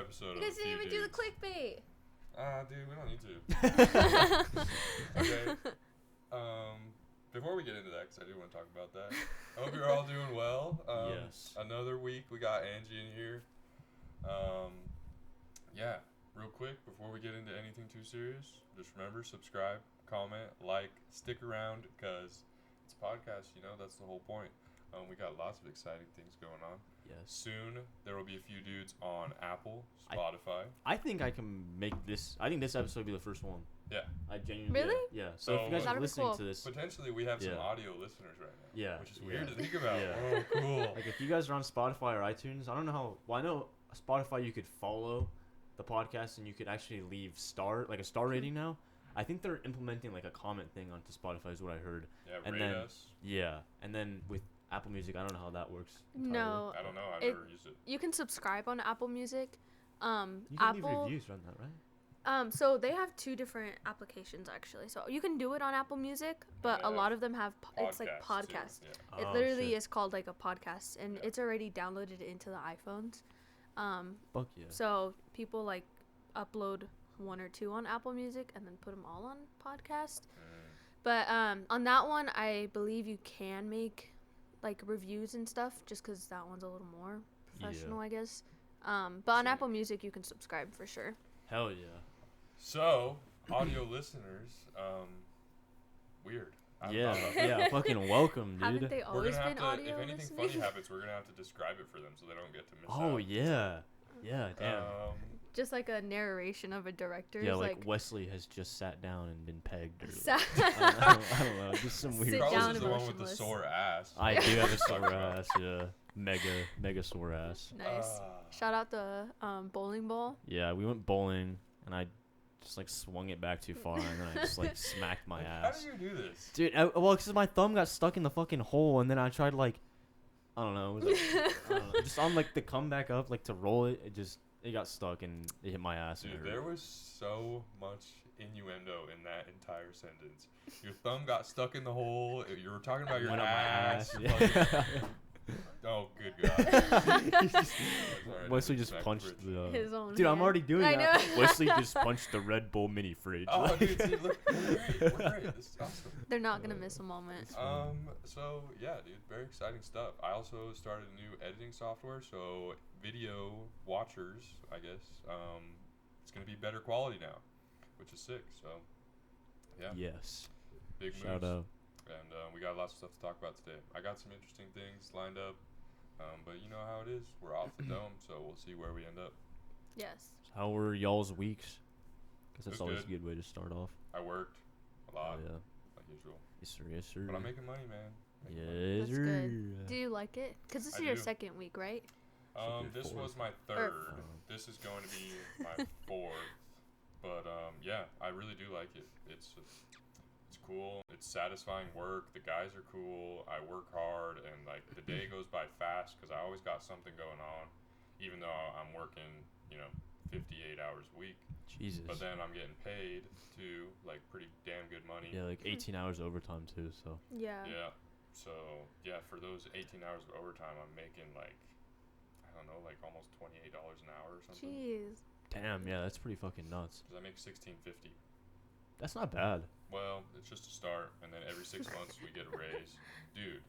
episode. You guys didn't even do the clickbait. Dude, we don't need to. Okay. Before we get into that, because I do want to talk about that. I hope you're all doing well. Yes. Another week, we got Angie in here. Yeah, real quick, before we get into anything too serious, just remember, subscribe, comment, like, stick around, because it's a podcast, you know, that's the whole point. We got lots of exciting things going on. Yes. Soon, there will be a few dudes on Apple, Spotify. I think I can make this. I think this episode will be the first one. Yeah. I genuinely. Really? Yeah. So if you guys That'd are be listening cool. to this, Potentially, we have some Yeah. audio listeners right now. Yeah. Which is weird Yeah. to think about. Yeah. Oh, cool. like if you guys are on Spotify or iTunes, I don't know how. Well, I know Spotify you could follow the podcast and you could actually leave a star rating now. I think they're implementing like a comment thing onto Spotify is what I heard. Yeah, and rate then, us. Yeah, and then with Apple Music, I don't know how that works. No. I don't know. I've never used it. You can subscribe on Apple Music. You can Apple, leave reviews on that, right? So they have two different applications actually. So you can do it on Apple Music, but a lot of them have it's like podcast. Too. Yeah. It Oh, literally shit. is called like a podcast, and it's already downloaded into the iPhones. Fuck yeah. So people like upload one or two on Apple Music and then put them all on podcast. But on that one, I believe you can make like reviews and stuff, just because that one's a little more professional, I guess. But on Apple Music, you can subscribe for sure. Hell yeah. So, audio listeners, weird. Yeah, fucking welcome, Haven't dude. they We're always gonna have been to, audio if anything listening? funny happens, we're gonna have to describe it for them so they don't get to miss out. Oh yeah. Yeah, damn. Just like a narration of a director. Yeah, like Weslee has just sat down and been pegged. Or Sat- I don't know. Just some weird. Sit Carlos down is the one with the emotionless. sore ass. I do have a sore ass. Yeah, mega sore ass. Nice. Shout out the bowling ball. Yeah, we went bowling and I just like swung it back too far and then I just like smacked my How ass. do you do this? Dude, well, because my thumb got stuck in the fucking hole and then I tried like, I don't know, it was like, I don't know, just on like the come back up, like to roll it, it got stuck and it hit my ass. Dude, and it hurt. there was so much innuendo in that entire sentence. Your thumb got stuck in the hole. You were talking about your Went up my ass. ass. fucking- Oh, good God. Wesley just punched the. His own Dude, I'm hand. already doing I that. know. Wesley just punched the Red Bull mini fridge. Oh, dude, see, look, we're great. We're great. This is awesome. They're not gonna miss a moment. So yeah, dude, very exciting stuff. I also started a new editing software, so video watchers, I guess, it's gonna be better quality now, which is sick. So yeah, Yes. big moves. Shout out. And we got lots of stuff to talk about today. I got some interesting things lined up, but you know how it is. We're off the dome, so we'll see where we end up. Yes. How were y'all's weeks? Because that's It was always good. a good way to start off. I worked a lot, Oh, yeah. like usual, Yes, sir. Yes, sir. but I'm making money, man. Making money. Yes, That's sir. good. Do you like it? Because this I is your do. second week, right? Should be This fourth. was my third. This is going to be my fourth. But yeah, I really do like it. It's cool. It's satisfying work. The guys are cool. I work hard, and like the day goes by fast because I always got something going on, even though I'm working, 58 hours a week. Jesus. But then I'm getting paid too, like pretty damn good money. Yeah, like 18 hours overtime too. So. Yeah. Yeah. So yeah, for those 18 hours of overtime, I'm making like, I don't know, like almost $28 an hour or something. Jeez. Damn. Yeah, that's pretty fucking nuts. Cause I make $16.50. That's not bad. Well, it's just a start, and then every 6 months we get a raise. Dude,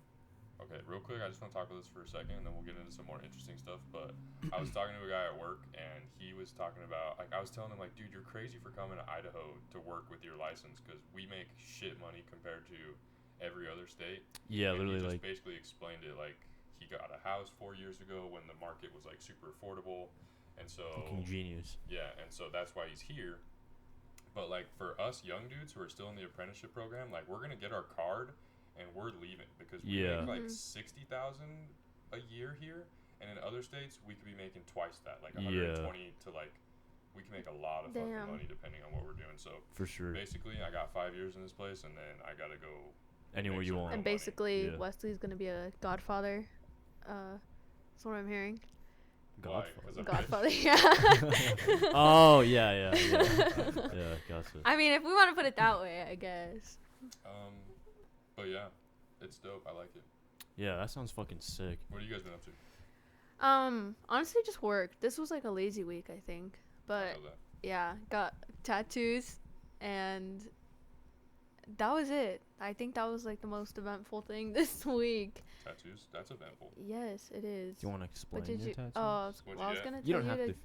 okay, real quick, I just want to talk about this for a second, and then we'll get into some more interesting stuff, but I was talking to a guy at work, and he was talking about, like, I was telling him, like, dude, you're crazy for coming to Idaho to work with your license, because we make shit money compared to every other state. Yeah, And literally he just like. basically explained it, like, he got a house 4 years ago when the market was, like, super affordable, and so... Fucking genius. Yeah, and so that's why he's here. But like for us young dudes who are still in the apprenticeship program, like we're gonna get our card and we're leaving because we Yeah. make like 60,000 a year here, and in other states we could be making twice that, like 120 to like we can make a lot of fucking Damn. money depending on what we're doing. So For sure. basically, I got 5 years in this place, and then I gotta go Anywhere make you some want. real And money. basically, Yeah. Wesley's gonna be a godfather. That's what I'm hearing. Why? 'Cause I'm Godfather, rich? yeah. Oh yeah. Yeah, gotcha. I mean, if we want to put it that way, I guess. But yeah, it's dope. I like it. Yeah, that sounds fucking sick. What have you guys been up to? Honestly, just work. This was like a lazy week, I think. But feel that. yeah, got tattoos, and that was it. I think that was like the most eventful thing this week. Tattoos? That's eventful. Yes, it is. Do you want to explain But did your you? tattoos? Oh, What'd well, I you was get? gonna You tell don't you have to to.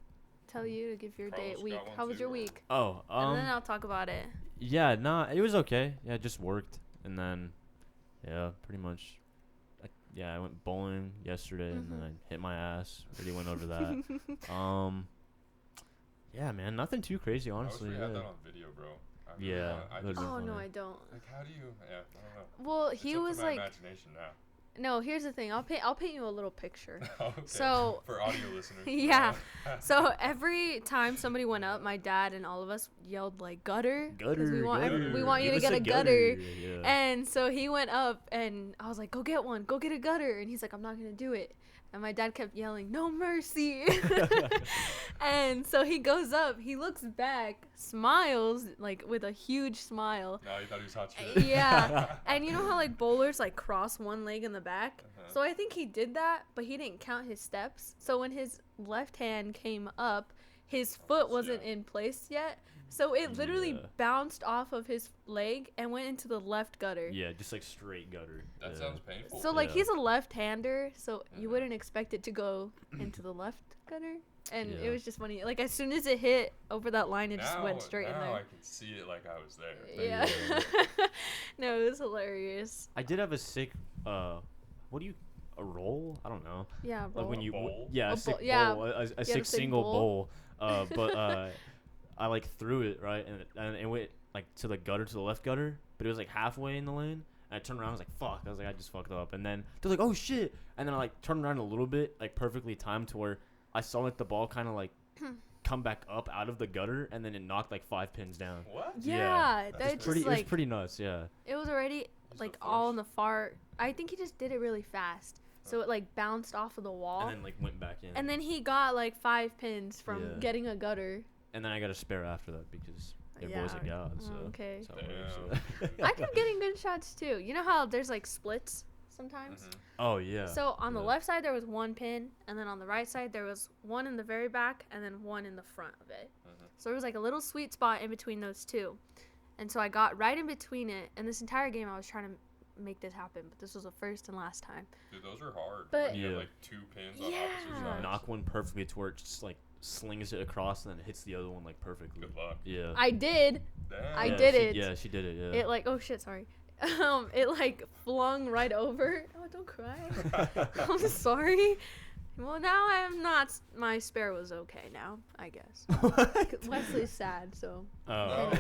tell you to give your day Carlos week. got one How was too, your or- week? Oh, And then I'll talk about it. yeah, nah, it was okay. Yeah, just worked, and then, yeah, pretty much. I went bowling yesterday, and then Mhm. I hit my ass. Already went over that. Yeah, man, nothing too crazy, honestly. I wish we had yeah. that on video, bro. I really Yeah, wanna- I that'd just, be Oh no, funny. I don't. like, how do you? Yeah, I don't know. Well, It's he up to was my like, imagination now. no. Here's the thing. I'll paint you a little picture. Okay. So- for audio listeners. Yeah. So every time somebody went up, my dad and all of us yelled like gutter. 'Cause Gutter, we want gutter. we want you Give to us get a gutter. Yeah. And so he went up, and I was like, "Go get one. Go get a gutter." And he's like, "I'm not gonna do it." And my dad kept yelling, "No mercy." And so he goes up. He looks back, smiles like with a huge smile. No, you thought he was hot shit. Yeah. And you know how like bowlers like cross one leg in the back? Uh-huh. So I think he did that, but he didn't count his steps. So when his left hand came up, his foot wasn't in place yet. So it literally Yeah. bounced off of his leg and went into the left gutter. Yeah, just like straight gutter. That yeah. sounds painful. So like Yeah. he's a left-hander, so you Mhm. wouldn't expect it to go into the left gutter. And it Yeah. was just funny. Like as soon as it hit over that line, it just now, went straight in now I there. can see it like I was there. Yeah. No, it was hilarious. I did have a sick. What do you? A roll? I don't know. Yeah, Like bro. when you. bowl? Yeah, A a sick bowl, yeah. bowl. A had sick a sick single bowl. bowl. But I like threw it right, and it went like to the gutter, to the left gutter, but it was like halfway in the lane. And I turned around, I was like, "Fuck!" I was like, "I just fucked up." And then they're like, "Oh shit!" And then I like turned around a little bit, like perfectly timed to where I saw like the ball kind of like come back up out of the gutter, and then it knocked like 5 pins down. What? Yeah, That's that It's pretty. just It was like pretty nuts. Yeah. it was already Use like the all force. in the far. I think he just did it really fast, so it like bounced off of the wall, And then like went back in. and then he got like 5 pins from Yeah. getting a gutter. And then I got a spare after that because your boy's a Yeah. god. So. Oh, okay. that's how it works, Damn. I kept getting good shots too. You know how there's like splits sometimes? Mhm. Oh yeah. So on the Yeah. left side there was 1 pin, and then on the right side there was 1 in the very back, and then 1 in the front of it. Mhm. So there was like a little sweet spot in between those two. And so I got right in between it, and this entire game I was trying to make this happen, but this was the first and last time. Dude, those are hard. But- when you have Yeah. like 2 pins on Yeah. opposite sides. Knock one perfectly to where it just like slings it across and then it hits the other one like perfectly. Good luck. Yeah. I did. Damn. I Yeah, did she- it. Yeah, she did it. Yeah. It like, oh shit, sorry. It like flung right over. Oh, don't cry. I'm sorry. Well, now I am not. My spare was okay now, I guess. Wesley's sad, so Oh.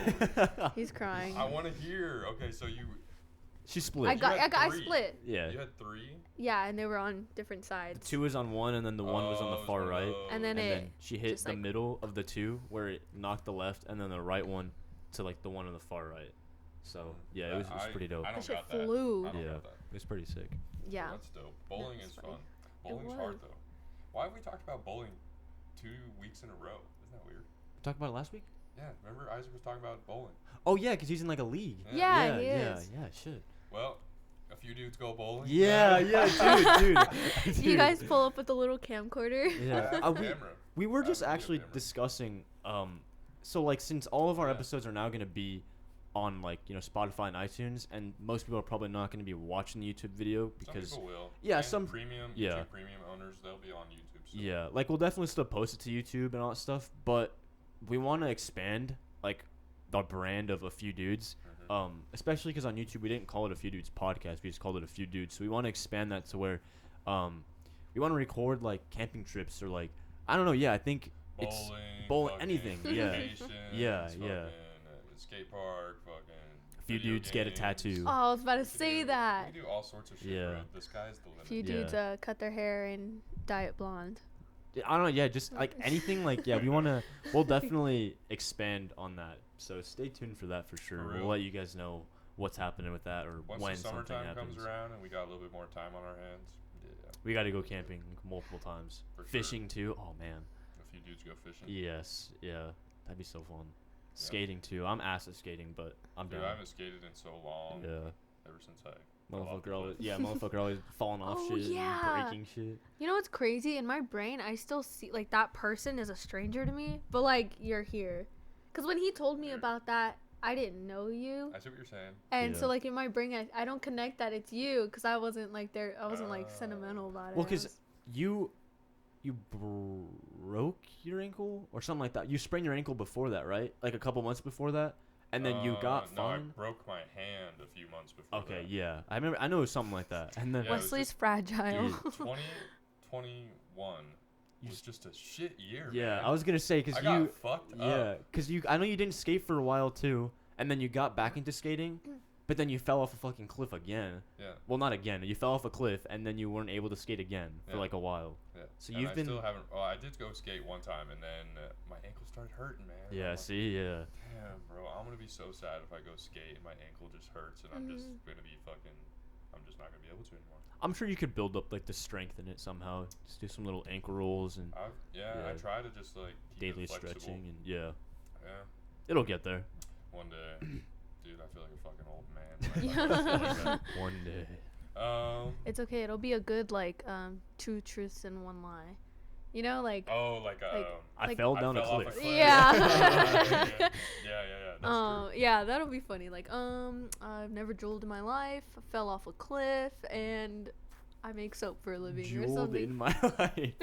he's crying. I want to hear. Okay, so you She split. I had 3. split. Yeah. You had 3. Yeah, and they were on different sides. 2 was on one and then the one was on Oh, the it was far one of right. those. And then And it then she hit just, the like- middle of the 2 where it knocked the left and then the right one to like the one on the far right. So yeah, it was pretty dope. I It don't That shit got that. flew. I don't Yeah. got that. was pretty sick. Yeah. That's dope. Bowling That's is funny. fun. Bowling's hard was. though. Why have we talked about bowling 2 weeks in a row? Isn't that weird? Talked about it last week? Yeah. Remember Isaac was talking about bowling. Oh yeah, cuz he's in like a league. Yeah, he yeah, is. yeah, shit. Well, a few dudes go bowling. Yeah, dude. You guys pull up with the little camcorder. Yeah. I have a we, camera. we were I just have a video actually camera. discussing so like since all of our Yeah. episodes are now going to be on like, you know, Spotify and iTunes, and most people are probably not going to be watching the YouTube video because some people will. yeah, And some- premium yeah. YouTube premium owners, they'll be on YouTube soon. yeah, like we'll definitely still post it to YouTube and all that stuff, but we want to expand like the brand of a few dudes. Mhm. Especially because on YouTube we didn't call it a few dudes podcast, we just called it a few dudes. So we want to expand that to where we want to record like camping trips or like I don't know, yeah, I think it's bowling, fucking anything, yeah. vacations, Yeah, fucking, yeah. skate park, fucking. A few video dudes get a games. tattoo. Oh, I was about to We could say do- that. We could do all sorts of shit, Yeah. bro. The sky's the limit. A few Yeah. dudes cut their hair and dye it blonde. I don't know, yeah, just like anything like yeah, we'll definitely expand on that. So stay tuned for that for sure. For We'll real. let you guys know what's happening with that or Once when the something summertime happens. comes around and we got a little bit more time on our hands, yeah, We got to go camping multiple times. For sure. Fishing too. Oh man. a few dudes go fishing. Yes, yeah, that'd be so fun. Skating too. I'm ass at skating, but I'm Dude, down. I haven't skated in so long. Yeah. Ever since I Motherfucker always falling off Oh, shit yeah. and breaking shit. You know what's crazy? In my brain, I still see like that person is a stranger to me, but like you're here. Cause when he told me Weird. about that, I didn't know you, I see what you're saying. and Yeah. so like in my brain, I don't connect that it's you, cause I wasn't like there. I wasn't like sentimental about it. Well, I cause was- you broke your ankle or something like that. You sprained your ankle before that, right? Like a couple months before that, and then you got No, I fine. broke my hand a few months before. Okay, that. yeah, I remember. I know it was something like that, and then Yeah, it was Wesley's just- fragile. Dude. 2021 was just a shit year. yeah, man. I was gonna say because I you, got fucked yeah, up. because you. I know you didn't skate for a while too, and then you got back into skating, but then you fell off a fucking cliff again. Yeah. Well, not again. You fell off a cliff, and then you weren't able to skate again for Yeah. like a while. Yeah. So And you've I been. still haven't. Oh, I did go skate one time, and then my ankle started hurting, man. Yeah. I'm like, See. Yeah. Damn, bro, I'm gonna be so sad if I go skate and my ankle just hurts, and I'm just Mm-hmm. gonna be fucking. I'm just not gonna be able to anymore. I'm sure you could build up like the strength in it somehow. Just do some little ankle rolls and I Yeah. try to just like keep daily it flexible. stretching, and yeah, Yeah. it'll get there One day, dude, I feel like a fucking old man. one day. It's okay. It'll be a good like two truths and one lie. You know, like Oh, I Like- fell I down a fell off cliff. Yeah. yeah. That's oh true. yeah, that'll be funny. Like I've never drooled in my life. I fell off a cliff and I make soap for a living or Jeweled something. in my life.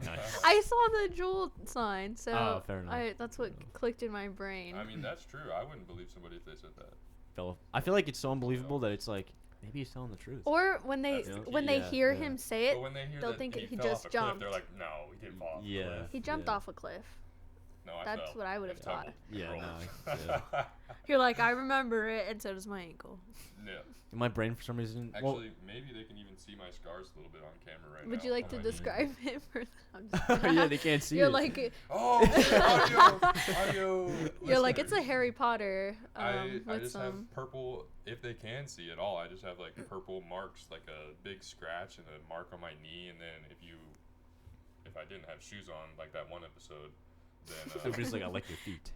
Nice. I saw the jewel sign, so Oh, fair enough. that's what clicked in my brain. I mean, that's true. I wouldn't believe somebody if they said that. Fell off. I feel like it's so unbelievable that it's like maybe he's telling the truth. Or when they That's when they yeah, hear yeah. him say it, But when they hear they'll that think he he fell just off a cliff, jumped. they're like, no, he didn't fall off Yeah. a cliff. he jumped Yeah. off a cliff. No, I That's fell what I would have and thought. tumbled Yeah, and no, rolled. You're like, I remember it, and so does my ankle. Yeah. In my brain, for some reason. Actually, maybe they can even see my scars a little bit on camera right now. Would you like on to my knee. describe it for them? well, yeah, they can't see You're it. like, Oh, audio. you're like, it's a listeners. Harry Potter. I with just some. have purple, if they can see at all, I just have like purple marks, like a big scratch and a mark on my knee. And then if I didn't have shoes on, like that one episode, then. Everybody's like, I like your feet.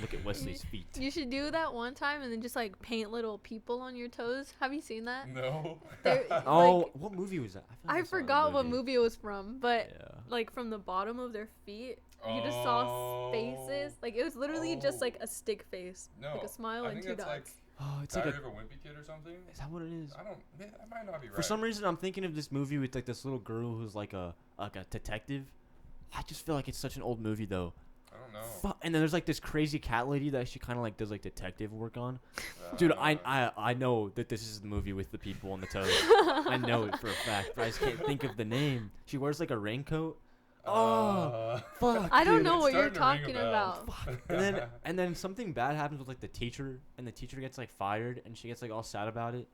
Look at Wesley's feet. You should do that one time and then just like paint little people on your toes. Have you seen that? No. They're- Oh, like, what movie was that? I feel like saw that forgot what movie it was from, but Yeah. like from the bottom of their feet, you just saw faces. Like it was literally just like a stick face, No. like a smile I and think two that's dots. Oh, it's Diary like of a Wimpy Kid or something? Is that what it is? I don't. That might not be right. For some reason, I'm thinking of this movie with like this little girl who's like a detective. I just feel like it's such an old movie though. I don't know. And then there's like this crazy cat lady that she kind of like does like detective work on. Dude, I know that this is the movie with the people on the toes. I know it for a fact, but I just can't think of the name. She wears like a raincoat. Oh, fuck. I don't dude. know it's what you're starting to ring talking a bell. about. And then something bad happens with like the teacher, and the teacher gets like fired, and she gets like all sad about it.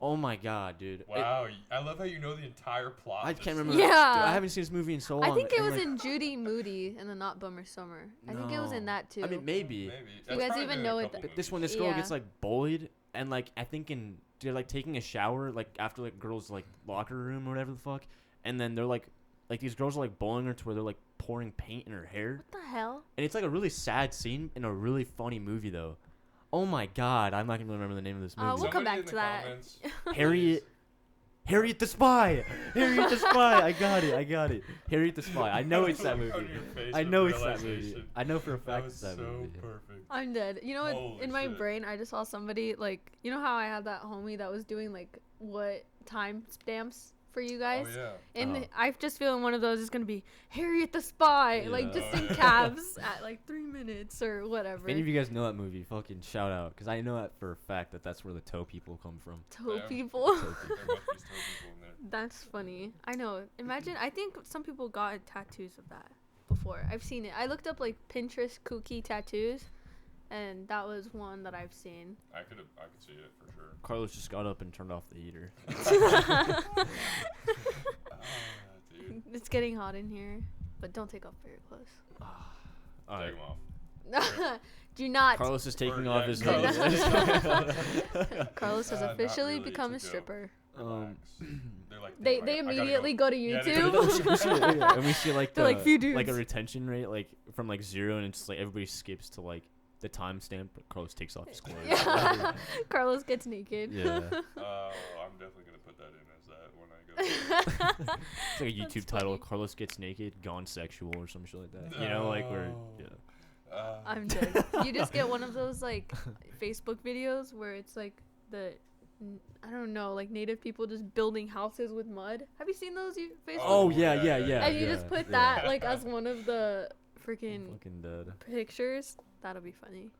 Oh my god, dude. Wow, I love how you know the entire plot. I Just- can't remember. Yeah. Dude, I haven't seen this movie in so long. I think it and, was like, in Judy Moody and the Not Bummer Summer. I think it was in No. that too. I mean, maybe. Maybe. guys even know it- But this one, this girl Yeah. gets like bullied, and like I think they're like taking a shower like after like girls like locker room or whatever the fuck, and then they're like these girls are like bullying her to where they're like pouring paint in her hair, What the hell? and it's like a really sad scene in a really funny movie though. Oh my god, I'm not gonna remember the name of this movie. We'll come Somebody back in to the that. comments, Harriet the Spy. Harriet the Spy. I got it. Harriet the Spy. I know it's that Look on movie. your face I of know it's that movie. realization. I know for a That fact was it's that so movie. perfect. I'm dead. You know what? Holy In my shit. brain, I just saw somebody like, you know how I had that homie that was doing like what time stamps for you guys? Oh yeah. And Oh. I just feel one of those is gonna be Harriet the Spy, like just in Yeah. cabs at like 3 minutes or whatever. If any of you guys know that movie, fucking shout out, because I know that for a fact that that's where the toe people come from. Toe Yeah. people. Toe There must be still people in there. That's funny. I know. Imagine. I think some people got tattoos of that before. I've seen it. I looked up like Pinterest kooky tattoos, and that was one that I've seen. I could see it for sure. Carlos just got up and turned off the heater. Dude. It's getting hot in here, but don't take off your clothes. All right. Take 'em off. Do not. Carlos is taking Or, off yeah, his Carlos hoodie. Carlos has Not officially really, become a it's a joke. stripper. Relax. They're like, They "Damn, I gotta immediately go to Yeah, they YouTube. go to We see it, and we see like They're like, few like a dudes. retention rate like from like 0, and it's like everybody skips to like the timestamp. Carlos takes off his clothes. Yeah. Carlos gets naked. Yeah. I'm definitely gonna put that in as that when I go. It's like a YouTube That's title. funny. Carlos gets naked, gone sexual, or some shit like that. You know, like where. Yeah. I'm dead. You just get one of those like Facebook videos where it's like I don't know, like native people just building houses with mud. Have you seen those? Facebook? Oh yeah. And you just put that like as one of the freaking fucking dead. pictures. That'll be funny.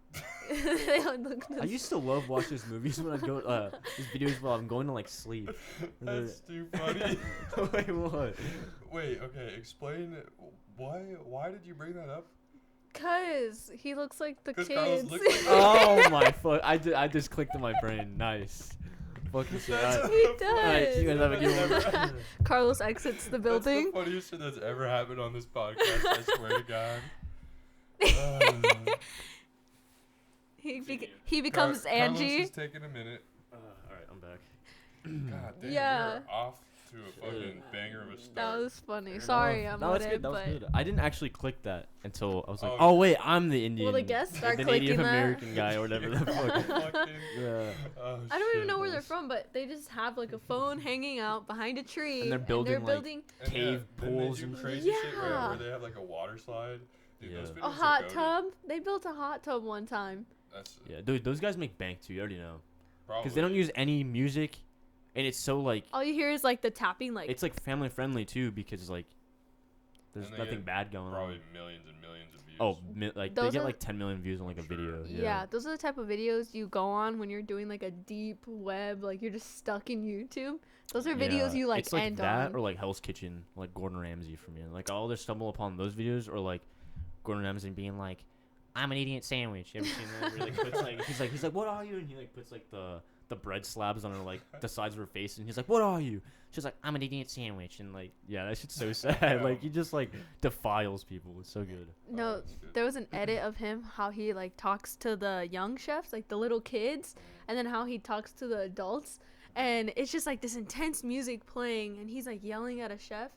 They all look I used to love watch these movies when I go these videos while I'm going to like sleep. That's too funny. Wait, what? Wait, okay, explain why did you bring that up? Cause he looks like the 'Cause Carlos kids. looks like Oh my fuck! I just clicked in my brain. Nice. Fucking shit. He Alright, you guys have a good one. That's Carlos exits the building. the funniest shit that's ever happened on this podcast, I swear to God. He becomes Angie. Carlos is taking a minute. Alright, I'm back. God damn, Yeah. we're off to a fucking banger of a start. That was funny. Sorry, I'm no, with that's it, good. That was but good. I didn't actually click that until I was like, Oh. oh wait, I'm the Indian. well, the guests start the clicking Native that. American guy or whatever the fuck. Fucking- Yeah. oh, I don't even shit. know where they're from, but they just have like a phone hanging out behind a tree, And they're building, like, And Cave then they pools do and crazy shit Yeah. where they have like a water slide. Dude, those Yeah. videos a are hot goated. tub. They built a hot tub one time. That's Yeah, dude, those guys make bank too. You already know. probably Because they don't use any music, and it's so like All you hear is like the tapping, like it's like family friendly too because like there's And they nothing get bad going probably on. millions and millions of views. Oh, like they Those get are- like 10 million views on like a Sure. video. yeah, those are the type of videos you go on when you're doing like a deep web, like you're just stuck in YouTube. Those are videos you like it's like end that on. or like Hell's Kitchen, like Gordon Ramsay for me. Like I'll just stumble upon those videos or like Gordon Ramsay being like, "I'm an idiot sandwich." You ever seen that? Where he, like, puts, like, he's like, "What are you?" And he like puts like the bread slabs on her like the sides of her face, and he's like, "What are you?" She's like, "I'm an idiot sandwich," and like, yeah, that shit's so sad. Like he just like defiles people. It's so good. No, that's good. there was an edit of him how he like talks to the young chefs, like the little kids, and then how he talks to the adults, and it's just like this intense music playing, and he's like yelling at a chef,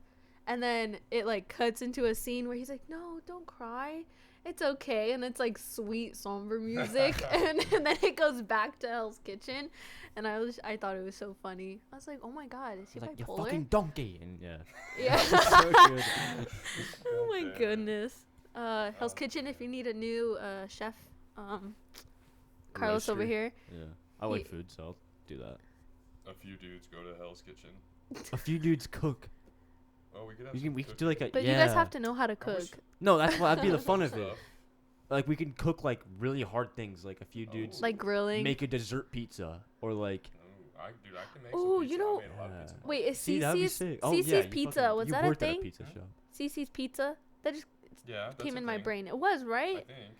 and then it like cuts into a scene where he's like, "No, don't cry. It's okay," and it's like sweet somber music, and then it goes back to Hell's Kitchen, and I thought it was so funny. I was like, "Oh my god, is he He's like, "You bipolar?" fucking donkey," and yeah, Yeah. so good. Oh my Goddamn. goodness. Hell's Oh, Kitchen, if you need a new chef, Carlos over Roaster. here. Yeah, I like He- food, so I'll do that. A few dudes go to Hell's Kitchen. A few dudes cook. Oh, we could have. We could do like a But yeah. you guys have to know how to I cook. wish- No, that's what that'd be the fun of it. Stuff. Like we can cook like really hard things. Like a few dudes Like grilling. make a dessert pizza or like Oh, dude, I can make Ooh, some you pizza. know- I made a lot of pizza. Wait, is See, that'd be CC's sick. Oh, CC's yeah, you Pizza? fucking- Was you that a worked at thing? pizza shop. CC's Pizza? That just Yeah, that's came a in my thing, brain. It was, I right? think,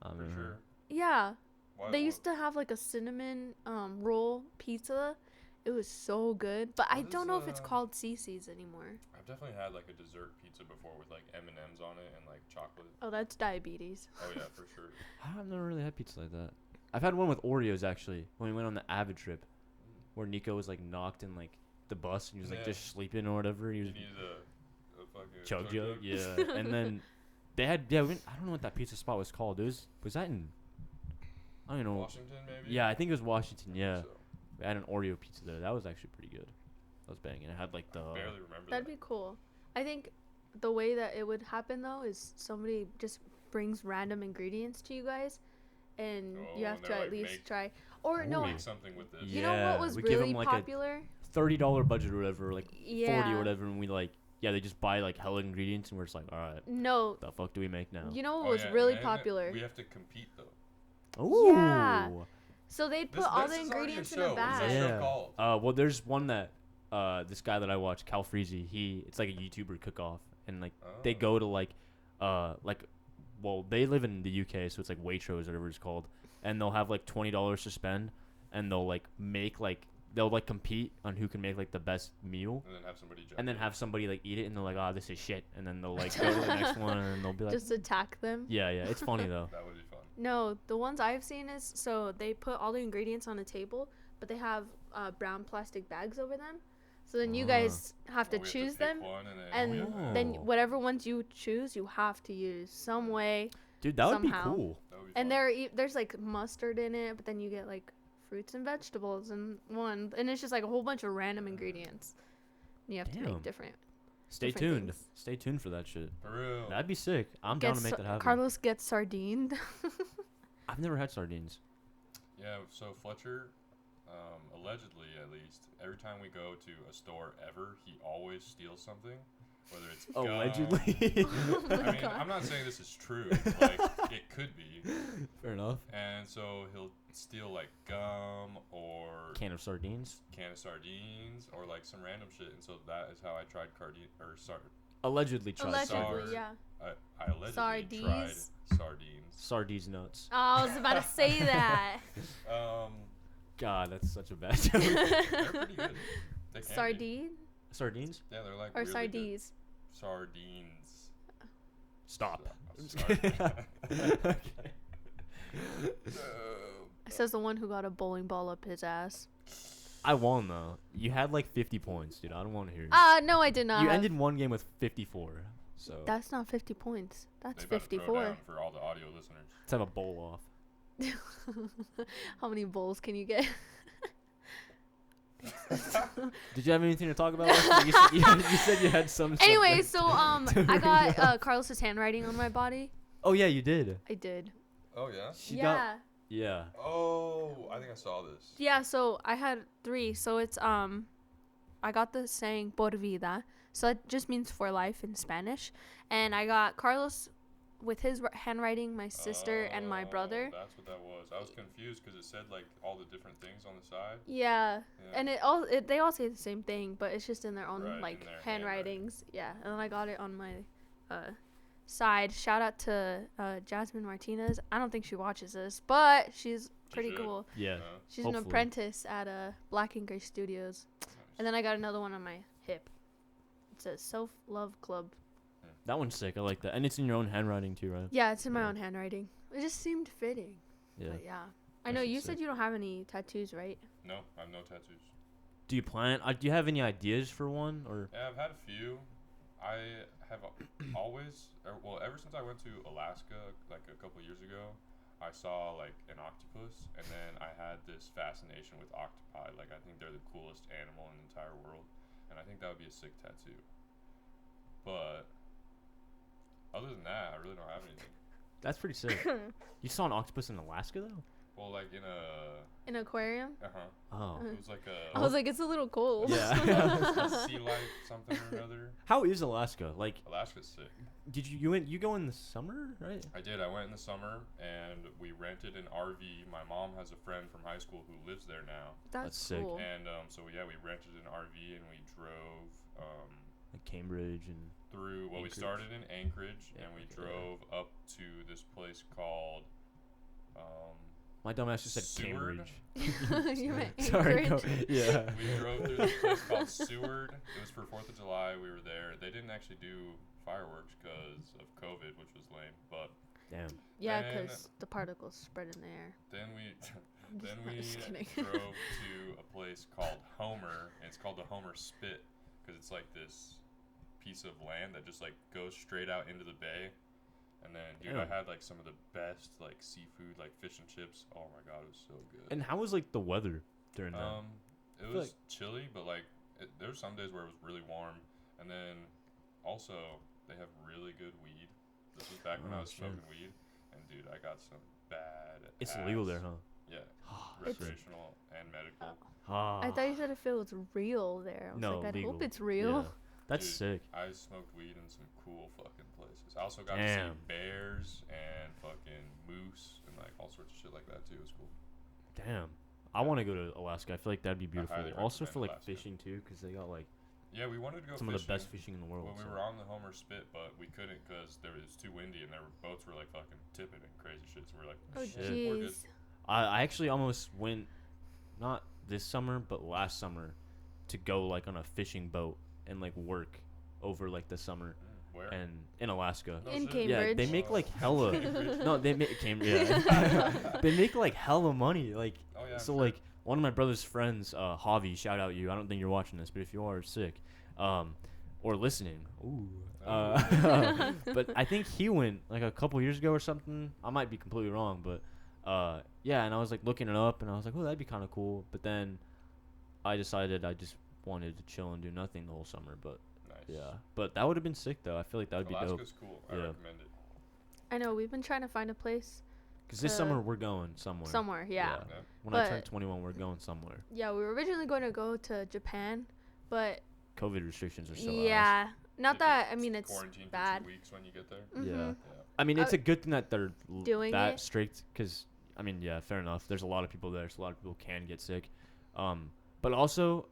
I for don't know. sure. Yeah. Why- They used to have like a cinnamon roll pizza. It was so good. But I What don't is, know if it's called CC's anymore. I've definitely had like a dessert pizza before with like M&Ms on it and like chocolate. Oh, that's diabetes. Oh yeah, for sure. I've never really had pizza like that. I've had one with Oreos actually when we went on the Avid trip, where Nico was like knocked in like the bus and he was like Yeah. just sleeping or whatever. He You was needed a fucking chug jug, yeah. And then they had I don't know what that pizza spot was called. Was that in? I don't know. Washington maybe. Yeah, I think it was Washington. I think Yeah, so. we had an Oreo pizza there. That was actually pretty good. That was banging. It had like the I barely remember That'd that. be cool. I think the way that it would happen though is somebody just brings random ingredients to you guys, and you Oh, have and to they're at like, least make- try. Or no, Make something with this. you know Yeah, what was we give really 'em, like, a popular? $30 budget or whatever, like 40 Yeah. or whatever, and we like they just buy like hella ingredients and we're just like, all right, No, the fuck do we make now? you know what Oh, was yeah, really and popular? We have to compete though. Ooh. Yeah. So they'd put This, all this the is already ingredients a in a show. What's bag. that show Yeah. called? Well, there's one that this guy that I watch, Cal Freezy, it's like a YouTuber cook-off, and like they Oh. go to like well, they live in the UK, so it's like Waitrose or whatever it's called, and they'll have like $20 to spend, and they'll like make like they'll like compete on who can make like the best meal, And then have somebody judge and then it. have somebody like eat it, and they're like, oh, this is shit, and then they'll like go to the next one, and they'll be like, Just attack them. yeah, it's funny though. That would be fun. No, the ones I've seen is so they put all the ingredients on a table, but they have brown plastic bags over them. So then you Ah. guys have to Oh, we choose pick them, one and yeah. then Oh. whatever ones you choose, you have to use some way. Dude, that would Somehow. be cool. That That would be And fun. there's like mustard in it, but then you get like fruits and vegetables in one, and it's just like a whole bunch of random ingredients. And you have to Damn. make different. Stay different tuned. things. Stay tuned for that shit. For real. That'd be sick. I'm down to make that happen. Carlos gets sardined. I've never had sardines. Yeah, so Fletcher, allegedly at least, every time we go to a store ever, he always steals something. Whether it's gum. Allegedly. Oh my I mean, God. I'm not saying this is true. Like, it could be. Fair enough. And so he'll steal, like, gum or Can of sardines. can of sardines or, like, some random shit. And so that is how I tried Allegedly tried Allegedly, sardines. yeah. I allegedly tried sardines. Sardines nuts. Oh, I was about to say that. God, that's such a bad joke. They're pretty good. They can be. Sardine Sardines? Yeah, they're like or really sardines? good. Sardines. Stop. Okay. Says the one who got a bowling ball up his ass. I won though. You had like 50 points, dude. I don't want to hear you. No, I did not. You ended one game with 54. So That's not 50 points. That's They better throw 54. down for all the audio listeners. let's have a bowl off. How many bowls can you get? Did you have anything to talk about? Wesley? You said you had some. Anyway, subject. so I got Carlos's handwriting on my body. Oh yeah, you did. I did. Oh yeah. She yeah. got. Yeah. Oh, I think I saw this. Yeah, so I had 3. So it's I got the saying por vida. So it just means for life in Spanish. And I got Carlos with his handwriting, my sister and my brother. That's what that was. I was confused because it said like all the different things on the side. Yeah. Yeah. And they all say the same thing, but it's just in their own Right, like in their handwritings. Yeah. And then I got it on my side. Shout out to Jasmine Martinez. I don't think she watches this, but she's pretty should. cool. Yeah. She's an Hopefully. apprentice at Black and Gray Studios. And then I got another one on my hip. It says Self Love Club. That one's sick. I like that, and it's in your own handwriting too, right? Yeah, it's in my Yeah. own handwriting. It just seemed fitting. Yeah. But yeah. I That know shit's you sick. said you don't have any tattoos, right? No, I have no tattoos. Do you plan? Do you have any ideas for one or? Yeah, I've had a few. I have always, well, ever since I went to Alaska like a couple years ago, I saw like an octopus, and then I had this fascination with octopi. Like I think they're the coolest animal in the entire world, and I think that would be a sick tattoo. But other than that, I really don't have anything. That's pretty sick. You saw an octopus in Alaska though? Well, like in a, An aquarium? Oh. it was like I a, was like, it's a little cold. Yeah. a sea life something or another. How is Alaska? Like, Alaska's sick. did you go in the summer, right? I did. I went in the summer and we rented an RV. My mom has a friend from high school who lives there now. That's sick. cool. And so yeah, we rented an RV and we drove Like Cambridge and. through. Well, we Anchorage. started in Anchorage and we Okay. drove up to this place called. My dumbass just said Seward? Cambridge. You meant Sorry. Go, Anchorage? yeah. We drove through this place called Seward. It was for 4th of July. We were there. They didn't actually do fireworks because of COVID, which was lame. But Damn. Yeah, Then- because the particles spread in the air. then we then I'm we just kidding. drove to a place called Homer, and it's called the Homer Spit because it's like this piece of land that just like goes straight out into the bay. And then, dude, I Damn. had like some of the best like seafood, like fish and chips. Oh my god, it was so good. And how was like the weather during that? It feel was chilly, but like there were some days where it was really warm. And then also they have really good weed. This was back when I Oh, was shit. smoking weed, and dude, I got some bad. It's illegal there, huh? Yeah, It's- recreational and medical. I thought you said if it was real there. I was No, like, I legal. hope it's real. Yeah. That's Dude, sick. I smoked weed in some cool fucking places. I also got to Damn. see bears and fucking moose and like all sorts of shit like that too. It was cool. Damn. I want to go to Alaska. I feel like that'd be beautiful. highly Also recommend for like Alaska. fishing too, because they got like Yeah, we wanted to go some fishing. of the best fishing in the world. Well, we so. were on the Homer Spit, but we couldn't because it was too windy and boats were like fucking tipping and crazy shit. So we're like, Oh, Shit. we're good. jeez. I actually almost went, not this summer, but last summer, to go like on a fishing boat and like work over like the summer Where? and in Alaska. No In shit. Cambridge. Yeah, they make like hella. Cambridge? No, they make Cambridge. Yeah. They make like hella money. Like Oh yeah. I'm so, sure. like one of my brother's friends, Javi, shout out you. I don't think you're watching this, but if you are, sick. or listening. Ooh. Oh. But I think he went like a couple years ago or something. I might be completely wrong, but yeah. And I was like looking it up, and I was like, oh, that'd be kind of cool. But then I decided I just wanted to chill and do nothing the whole summer. But Nice. yeah, but that would have been sick though. I feel like that would be dope. Alaska's cool. I Yeah. recommend it. I know we've been trying to find a place Cause this summer we're going somewhere. somewhere. Yeah. Yeah. When I But- turn 21, we're going somewhere. Yeah, we were originally going to go to Japan, but COVID restrictions are so ass. yeah, not You that. I just mean, it's quarantine bad. for 2 weeks when you get there. Mhm. Yeah. Yeah. I mean, it's a good thing that they're doing that it. strict. Cause I mean, yeah, fair enough. There's a lot of people there, so a lot of people can get sick. But also,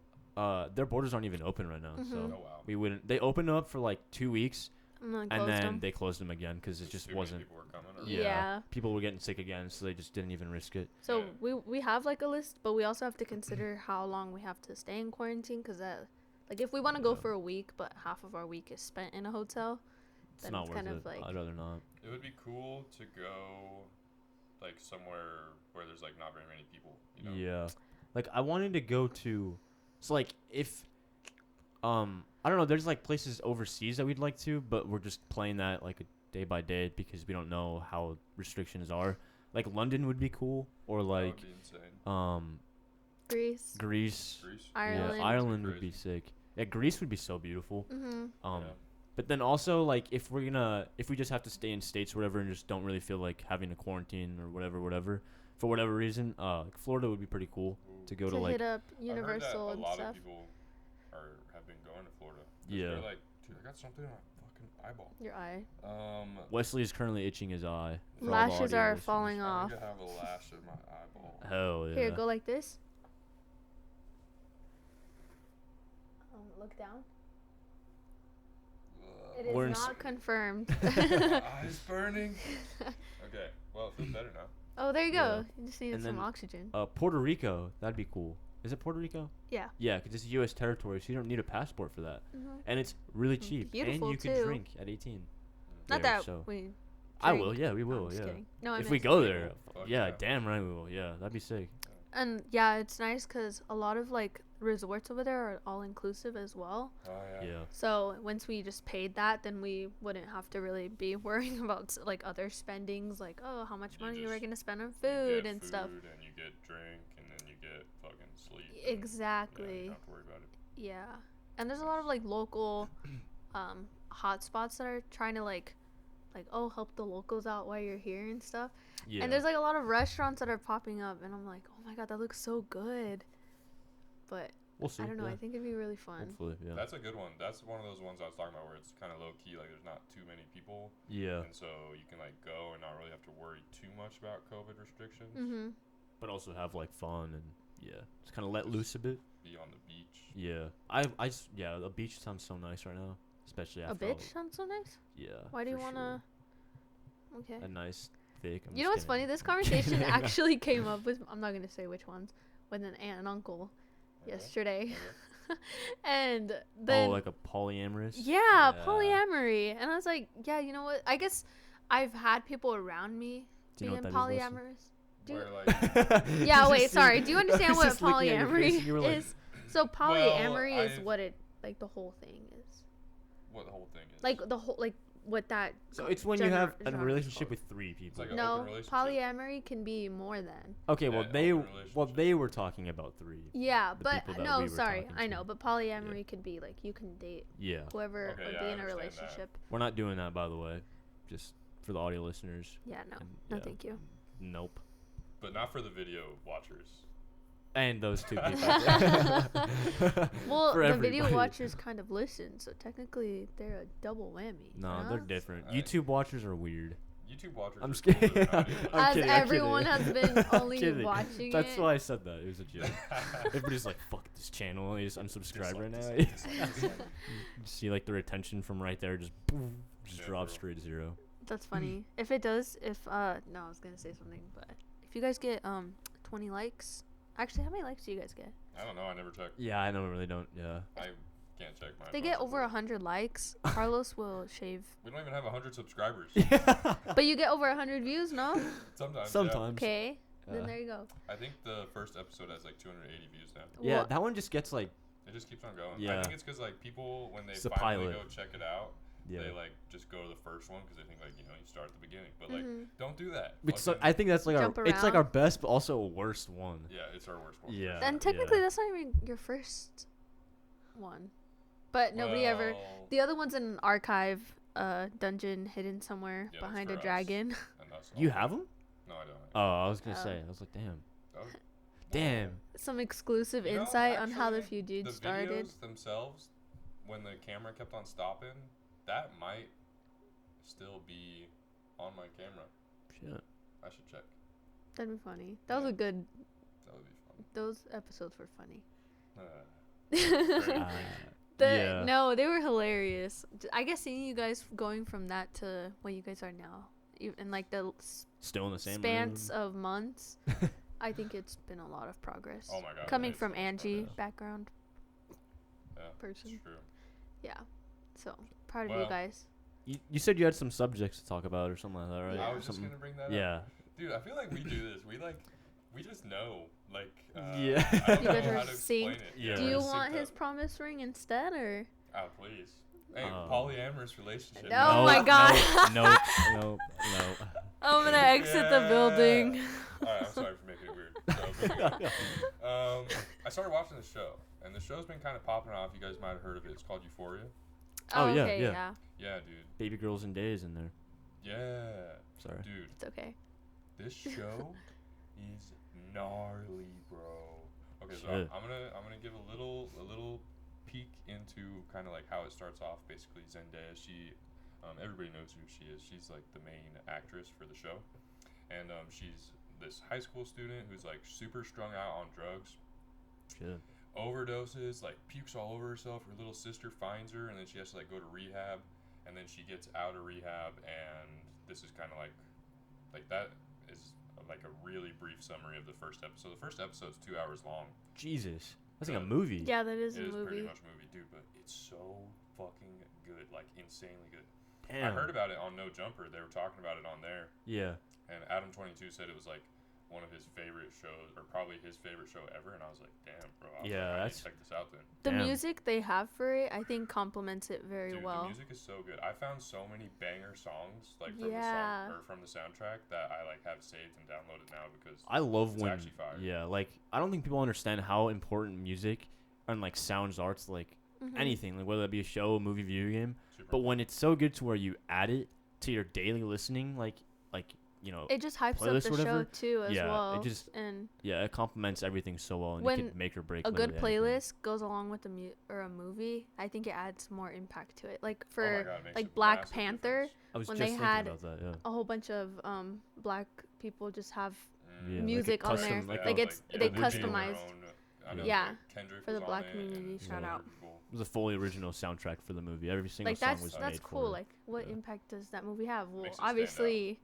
their borders aren't even open right now. Mhm. So Oh wow. we wouldn't. They opened up for like 2 weeks, And then and closed then them. they closed them again because it Just just too many wasn't. people were coming. Or Yeah. People were getting sick again, so they just didn't even risk it. So Yeah. we have like a list, but we also have to consider how long we have to stay in quarantine, because that, like, if we want to go Yeah. for a week, but half of our week is spent in a hotel, It's then not it's worth kind it. of like I'd rather not. It would be cool to go, like somewhere where there's like not very many people. You know. Yeah, like I wanted to go to. So like if, I don't know. There's like places overseas that we'd like to, but we're just playing that like a day by day because we don't know how restrictions are. Like London would be cool, or That like would be insane. Greece. Greece. Ireland. Yeah, Ireland would Crazy. be sick. Yeah, Greece would be so beautiful. Mhm. Um, Yeah. but then also like if we just have to stay in states or whatever and just don't really feel like having a quarantine or whatever for whatever reason, like Florida would be pretty cool Ooh. to go To to like hit up I've heard that Universal a and lot stuff. of people have been going to Florida. 'Cause Yeah. They're like, dude, I got something on my fucking eyeball. Your eye. Weslee is currently itching his eye. for all the Lashes audio are listeners. falling I off. think I have a lash in my eyeball. Hell yeah. Here, go like this. Look down. It is We're in not confirmed. My eye's burning. Okay, well, it feels better now. Oh, there you Yeah. go. You just needed And some then- oxygen. Puerto Rico, that'd be cool. Is it Puerto Rico? Yeah. Yeah, because it's U.S. territory, so you don't need a passport for that, Mhm. and it's really cheap, Beautiful, and you can too. drink at 18. Not there, that so. we. I drink. will. Yeah, we No, will. I'm just Yeah. kidding. No, I If meant we go we there, will. Fuck yeah, yeah. damn right we will. Yeah, that'd be sick. And yeah, it's nice because a lot of like resorts over there are all inclusive as well. Oh yeah. Yeah. So once we just paid that, then we wouldn't have to really be worrying about like other spendings, like how much You money you were just- gonna spend on You food get and stuff. food, and you get drink, and then you get fucking sleep. and, Yeah, Exactly. you don't have to worry about it. Yeah. And there's a lot of like local hotspots that are trying to like help the locals out while you're here and stuff. Yeah. And there's like a lot of restaurants that are popping up, and I'm like, oh my god, that looks so good. But we'll see. I don't know. Yeah. I think it'd be really fun. Hopefully, yeah. That's a good one. That's one of those ones I was talking about where it's kind of low key, like there's not too many people, Yeah. and so you can like go and not really have to worry too much about COVID restrictions. Mhm. But also have like fun and yeah, just kind of let loose a bit. Be on the beach. Yeah. Yeah, the beach sounds so nice right now, especially A after. bitch sounds so nice. Yeah. Why do you for wanna? Okay. sure. A nice thick. I'm You know just what's funny? kidding. This conversation actually came up with, I'm not gonna say which ones, with an aunt and uncle Okay. yesterday, Okay. and then Oh, like a polyamorous. yeah, polyamory, and I was like, yeah, you know what? I guess I've had people around me Do you know being what that is, Leslie? polyamorous. Do Where you- like Yeah, Just wait, sorry. see- Do you understand I was what just looking at your face polyamory and you were like- is? So polyamory is I've- what it, like, the whole thing is. what the whole thing is. Like the whole, like what that. So it's when you have a genre- relationship with 3 people. like a- No, open relationship. polyamory can be more than. Okay, well Yeah, open they relationship. they were talking about 3. Yeah, The but people that no, we were sorry, talking I to. know, but polyamory could be like you can date Yeah. whoever Okay, or yeah, be I in a understand that. relationship. We're not doing that, by the way. Just for the audio listeners. Yeah, no, And, no, yeah. thank you. Nope. But not for the video watchers. And those 2 people. Well, For the video everybody. watchers kind of listen, so technically they're a double whammy. No, for they're us. different. Alright. YouTube watchers are weird. YouTube watchers. I'm are just cool, kidding. they're not even, I'm As kidding, I'm everyone kidding. has been I'm only kidding. watching That's it. why I said that. It was a joke. Everybody's like, "Fuck this channel." They just unsubscribe right now. Dislike. You see, like the retention from right there just Yeah, drops bro. straight to 0. That's funny. If it does, no, I was gonna say something, but if you guys get 20 likes, actually, how many likes do you guys get? I don't know. I never checked. Yeah, I know. Really don't. Yeah. I can't check my. If they phone get over number. 100 likes, Carlos will shave. We don't even have 100 subscribers. But you get over 100 views, no? Sometimes. Sometimes. Okay, Yeah. then there you go. Yeah. I think the first episode has like 280 views now. Yeah, Well, that one just gets like It just keeps on going. Yeah. I think it's because like people when they It's a finally pilot. go check it out, Yeah. they like just go to the first one because they think like you start at the beginning. But like don't do that. It's Fucking- I think that's like Jump it's like our around. best, but also worst one. yeah, it's our worst one. Yeah. And technically, that's not even your first one. But nobody ever. Well, The other one's in an archive dungeon hidden somewhere Yeah, that's behind for a us. dragon. and that's You all. have them? No, I don't. Oh, I was gonna Oh. say. I was like, damn. That was- Damn. Some exclusive You know, insight on how the actually, few dudes the started. videos themselves, when the camera kept on stopping, that might still be on my camera. Shit. I should check. That'd be funny. That was Yeah. a good. That would be fun. Those episodes were funny. Very Uh, The, yeah. No, they were hilarious. I guess seeing you guys going from that to what you guys are now, in like the Still in the same spans room. of months, I think it's been a lot of progress. Oh my god. Coming it's from so much Angie progress. background Yeah, person. it's true. Yeah. So proud of you Well, guys. You said you had some subjects to talk about or something like that, right? Yeah. I was just Something- gonna bring that up. Yeah. Dude, I feel like we do this. We just know. Like, Yeah. I don't You know guys are how to explain synced. it. Yeah. Do you we're want synced his up. promise ring instead, or? Oh, please. Hey, Oh. polyamorous relationship. Oh my God. Nope. I'm gonna exit the Yeah. building. Alright, I'm sorry for making it weird. So, moving on. I started watching the show, and the show's been kind of popping off. You guys might have heard of it. It's called Euphoria. Oh, yeah, okay, yeah. Yeah, dude. Baby girls and days in there. Yeah. Sorry. Dude, It's okay. this show is gnarly, bro. Okay, so Shit. I'm gonna give a little peek into kind of like how it starts off. Basically, Zendaya, she, everybody knows who she is. She's like the main actress for the show, and she's this high school student who's like super strung out on drugs, Shit. overdoses, like pukes all over herself. Her little sister finds her, and then she has to like go to rehab, and then she gets out of rehab, and this is kind of like that is like a really brief summary of the first episode. The first episode's 2 hours long. Jesus. That's like a Yeah. movie. Yeah, that is It a is pretty movie. much a movie, dude, but it's so fucking good, like insanely good. Damn. I heard about it on No Jumper. They were talking about it on there, Yeah. and Adam22 said it was like one of his favorite shows, or probably his favorite show ever. And I was like, damn, bro. I was Yeah, like, I need that's- to check this out then. The Damn. music they have for it, I think, complements it very Dude, well. the music is so good. I found so many banger songs like from Yeah. the song or from the soundtrack that I like have saved and downloaded now because I love it's when actually fire. yeah, like I don't think people understand how important music and like sounds are to like Mhm. anything, like whether that be a show, movie, video game. super But when it's so good to where you add it to your daily listening, like you know, It just hypes up playlist the or whatever? show too, as Yeah, it well. just- and yeah, it complements everything so well, and When it could make or break a good literally anything. playlist goes along with a movie. I think it adds more impact to it. Like Oh my for God, it makes like a Black massive Panther, difference. I was when just they thinking had about that. Yeah. a whole bunch of black people just have Mm. Yeah, like a music on there. custom- Like a- it's yeah, they original customized. own, I know, Yeah, like, Kendrick for the was on black it, community, and shout some out. other people. It was a fully original soundtrack for the movie. Every single Like song that's was that's made cool. for it. Like what Yeah. impact does that movie have? Well, Makes it stand out. obviously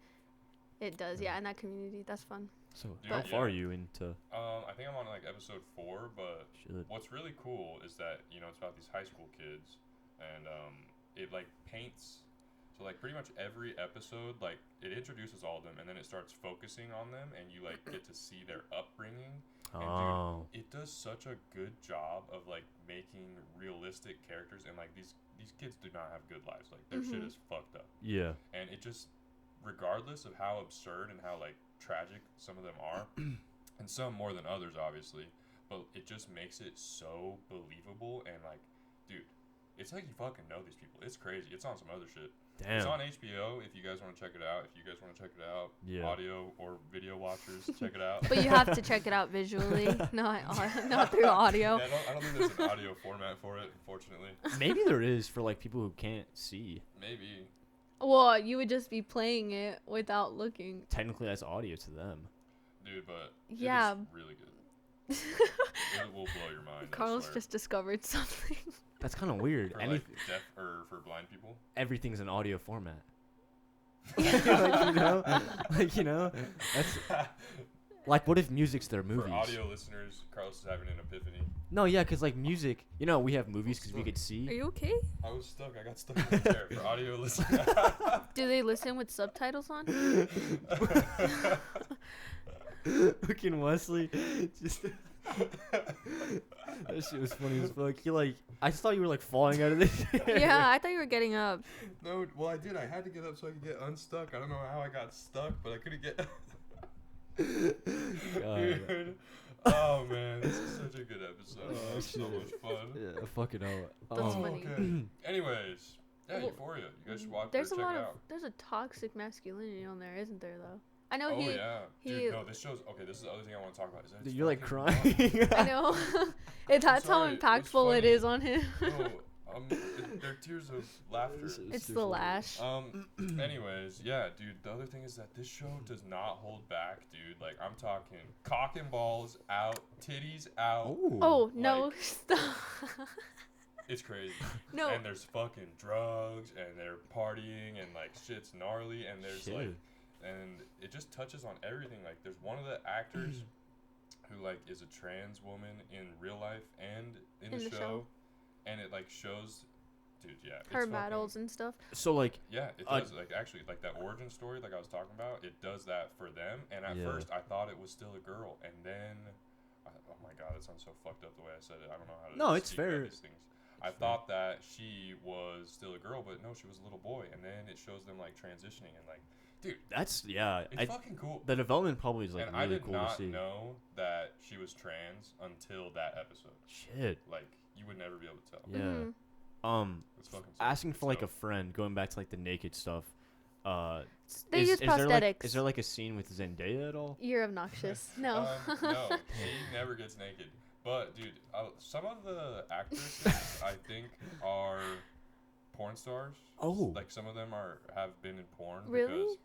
it does. Yeah. Yeah, in that community, that's fun. So Dude, how But- far are you into I think I'm on like episode 4, but shit? what's really cool is that it's about these high school kids, and it like paints. So like pretty much every episode, like it introduces all of them, and then it starts focusing on them, and you like get to see their upbringing. And Oh, it does such a good job of like making realistic characters, and like these kids do not have good lives. Like their shit Mhm. is fucked up, yeah. and it just, regardless of how absurd and how like tragic some of them are, and some more than others, obviously, but it just makes it so believable and like, dude, it's like you fucking know these people. It's crazy. It's on some other shit. It's Damn. on HBO if you guys want to check it out. If you guys want to check it out, Yeah. audio or video watchers, check it out. But you have to check it out visually, not through audio. Yeah, I don't think there's an audio format for it, unfortunately. Maybe there is for like people who can't see. Maybe. Well, you would just be playing it without looking. Technically, that's audio to them. Dude, but Yeah. it is really good. It will blow your mind. I Carlos swear. just discovered something. That's kind of weird. for Any, like deaf or for blind people. everything's in audio format. like you know, that's like what if music's their movies? For audio listeners, Carlos is having an epiphany. No, yeah, cause like music, we have movies because we could Are see. you okay? I was stuck. I got stuck in the chair. For audio listeners. Do they listen with subtitles on? Fucking Weslee, just That shit was funny as fuck. He like, I just thought you were like falling out of the chair. Yeah, I thought you were getting up. No, well I did. I had to get up so I could get unstuck. I don't know how I got stuck, but I couldn't get. Dude. Oh man, this is such a good episode. Oh, It was so much fun. Yeah, fucking hell. That's funny. Okay. Anyways, yeah, Well, Euphoria. You guys should watch There's or a check lot it of out. there's a toxic masculinity on there, isn't there? Though I know Oh he. yeah, he- dude. No, this shows. Okay, this is the other thing I want to talk about. Is that Dude, it's you're like fucking crying. I know. That's how sorry, it's impactful it funny. is on him. No, they're tears of laughter. It's the lash. Anyways, yeah, dude. The other thing is that this show does not hold back, dude. Like I'm talking cock and balls out, titties out. Oh no! Like- Stop. It's crazy. No. And there's fucking drugs, and they're partying, and like shit's gnarly, and there's like, Shit. and it just touches on everything. Like there's one of the actors who like is a trans woman in real life and in the show, and it like shows, dude, yeah, Her it's battles and stuff. So like, yeah, it does. Like actually, like that origin story, like I was talking about, it does that for them. And at Yeah. first, I thought it was still a girl, and then, oh my god, it sounds so fucked up the way I said it. I don't know how to. No, it's speak about fair. these things. I thought that she was still a girl, but no, she was a little boy. And then it shows them like transitioning and like, dude, that's yeah. it's fucking cool. The development probably is like and I really did cool to not see. know that she was trans until that episode. Shit. Like you would never be able to tell. Yeah. Mhm. It's fucking sick. Asking for like So- a friend, going back to like the naked stuff. They is use there, like, prosthetics. is there like a scene with Zendaya at all? You're obnoxious. No. No, he never gets naked. But dude, some of the actresses I think are porn stars. Oh. Like some of them have been in porn. Really? Because,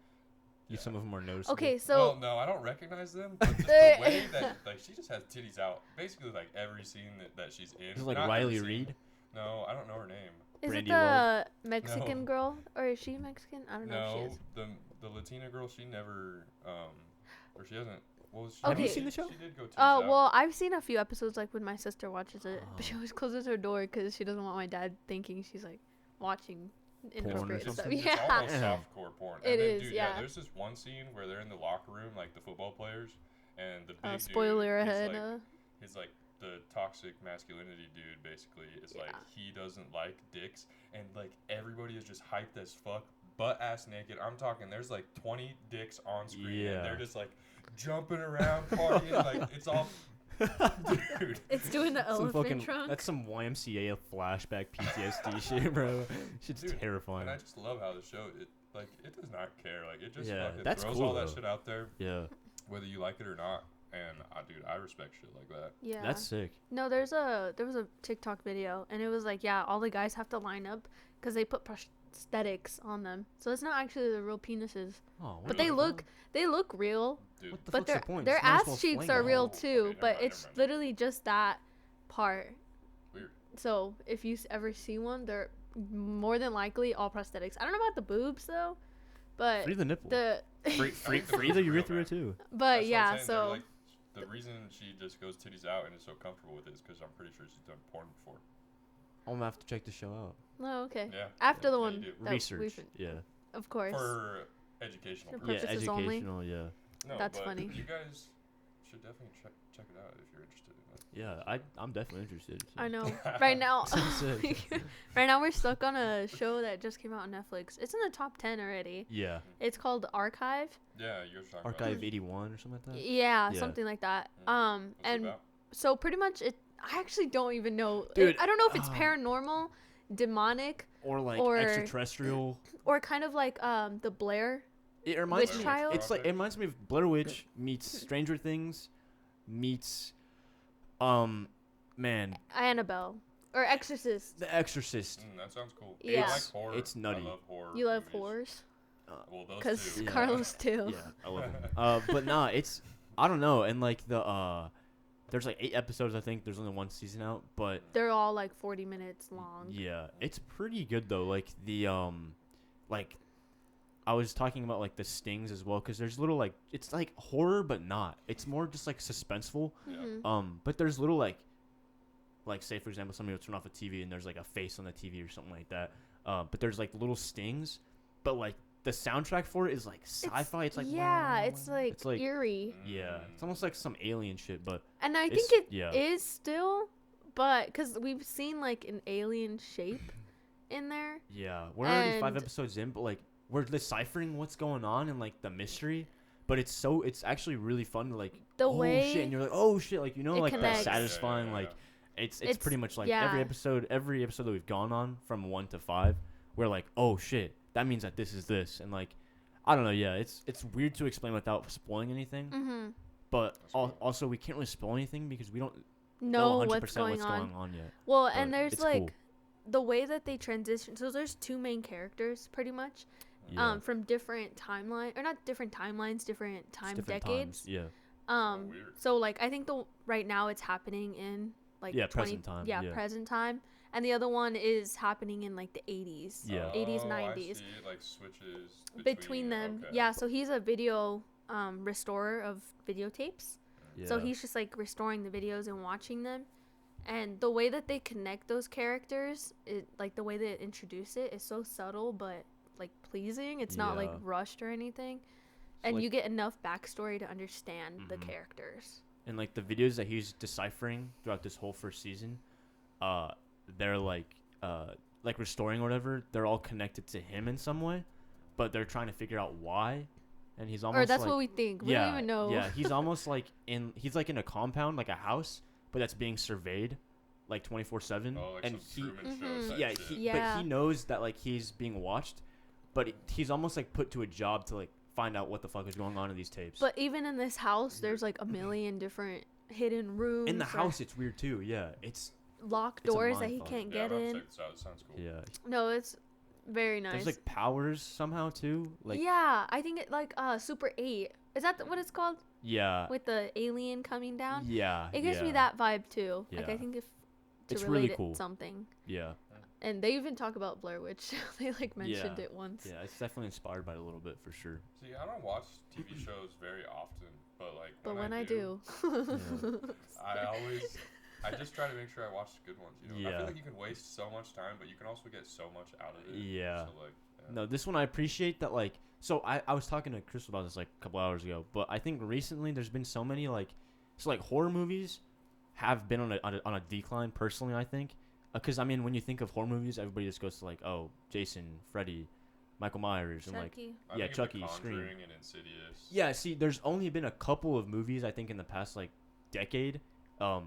Yeah. Some of them are noticeable. Okay, so well, no, I don't recognize them. But just the way that like she just has titties out, basically like every scene that she's in. Is it like Not every Riley scene. Reid? No, I don't know her name. is Brandy it the Love? Mexican No. girl or is she Mexican? I don't know if she No, is. the Latina girl, she never or she hasn't. Well, she Have you did- seen the show? She did go titties Oh out. well, I've seen a few episodes like when my sister watches it, but she Oh. always closes her door because she doesn't want my dad thinking she's like watching inappropriate or stuff. something? It's Yeah. almost Yeah. softcore porn. It And then, is, dude, yeah. There's this one scene where they're in the locker room, like the football players, and the big Spoiler dude ahead. is like, he's like the toxic masculinity dude. Basically, is like Yeah. he doesn't like dicks, and like everybody is just hyped as fuck, butt ass naked. I'm talking. There's like 20 dicks on screen, Yeah. and they're just like jumping around, partying. Like it's all, dude. It's doing the Some elephant fucking, trunk. that's some YMCA flashback PTSD shit, bro. Shit's Dude, terrifying. And I just love how the show it does not care. Like it just Yeah, fucking that's throws cool, all that though. shit out there, Yeah, whether you like it or not. And dude, I respect shit like that. Yeah. that's sick. No, there was a TikTok video, and it was like, yeah, all the guys have to line up because they put prosthetics on them, so it's not actually the real penises, Oh, but Really? they look real, Dude, What the but fuck's the point? their It's not ass supposed cheeks to are flank real out. Oh, too, okay, but never it's mind. literally just that part. Weird. So if you ever see one, they're more than likely all prosthetics. I don't know about the boobs though, but Free the nipple. the Free, I think the free the boobs are real, urethra man. too. but That's what I'm yeah, saying, they're so like, the reason she just goes titties out and is so comfortable with it is because I'm pretty sure she's done porn before. I'm gonna have to check the show out. no, okay. Yeah. After the Yeah, one you do. that Research. we've- Yeah. of course. For educational For purposes. Yeah, purposes only. educational. Yeah. No, That's but funny. You guys should definitely check it out if you're interested in it. Yeah, I'm definitely interested. so. I know. Right now, Sounds sick. right now we're stuck on a show that just came out on Netflix. It's in the top 10 already. Yeah. It's called Archive. Yeah, you're talking Archive about 81 or something like that. Yeah, Yeah. something like that. What's it And about? so pretty much I actually don't even know. Dude, I don't know if it's um, paranormal, demonic, Or like Or- extraterrestrial. or kind of like the Blair. It reminds Witch me. Trials? It's like it reminds me of Blair Witch meets Stranger Things meets man, Annabelle or Exorcist. The Exorcist. That sounds cool. Yeah. I like horror. It's nutty. I love horror. You love movies. horrors? Well, those Because two. Yeah. Carlos too. Yeah, I love it. But nah, it's I don't know, and like the there's like 8 episodes I think. There's only 1 season out, but They're all like 40 minutes long. yeah, it's pretty good though. Like the like I was talking about like the stings as well, because there's little like it's like horror but not. It's more just like suspenseful. Mhm. But there's little like say for example somebody will turn off a TV and there's like a face on the TV or something like that. But there's like little stings, but like the soundtrack for it is like sci-fi. It's like it's like eerie. yeah, it's almost like some alien shit. But And I think it is still, but because we've seen like an alien shape in there. Yeah, we're already 5 episodes in, but like we're deciphering what's going on and like the mystery. But it's actually really fun to like shit, and you're like, oh shit, like like connects. that satisfying like it's pretty much like every episode that we've gone on from 1 to 5, we're like, oh shit, that means that this is this, and like I don't know, yeah, it's weird to explain without spoiling anything. Mm-hmm. But also we can't really spoil anything because we don't know 100% what's going on yet. Well, but and there's like cool. the way that they transition. So there's 2 main characters pretty much. Yeah. From different timeline, or not different timelines, different decades. Times, yeah. Weird. So like I think right now it's happening in like present time. Yeah, present time, and the other one is happening in like the 80s. Yeah. 80s, 90s. I see. It like switches between them. Okay. Yeah, so he's a video restorer of videotapes. Yeah. So he's just like restoring the videos and watching them. And the way that they connect those characters, like the way they introduce it is so subtle but like pleasing. It's not like rushed or anything. And like, you get enough backstory to understand the characters. And like the videos that he's deciphering throughout this whole first season, they're like restoring or whatever, they're all connected to him in some way, but they're trying to figure out why. And he's almost that's what we think. We don't even know. Yeah, he's almost like in a compound, like a house, but that's being surveyed like 24/7. Oh, like and some Truman Show type shit. But he knows that like he's being watched, but he's almost like put to a job to like find out what the fuck is going on in these tapes. But even in this house, there's like a million different hidden rooms. In the house, it's weird too. Yeah, it's locked doors that he can't get in. Sounds cool. Yeah. No, it's very nice. There's like powers somehow too. Like I think it like Super 8. Is that what it's called? Yeah. With the alien coming down. Yeah. It gives me that vibe too. Yeah. Like I think if it's relate really cool. it something. Yeah. And they even talk about Blair Witch. They like mentioned it once. Yeah, it's definitely inspired by it a little bit for sure. See, I don't watch TV shows very often, but like when I do. I just try to make sure I watch the good ones. You know, I feel like you can waste so much time, but you can also get so much out of it. Yeah. So like, No, this one I appreciate that. Like, so I was talking to Crystal about this like a couple hours ago, but I think recently there's been so many like horror movies have been on a decline. Personally, I think. Because, I mean, when you think of horror movies, everybody just goes to, like, oh, Jason, Freddy, Michael Myers, and, Chucky. like, Chucky, Scream. And Insidious. Yeah, see, there's only been a couple of movies, I think, in the past, like, decade that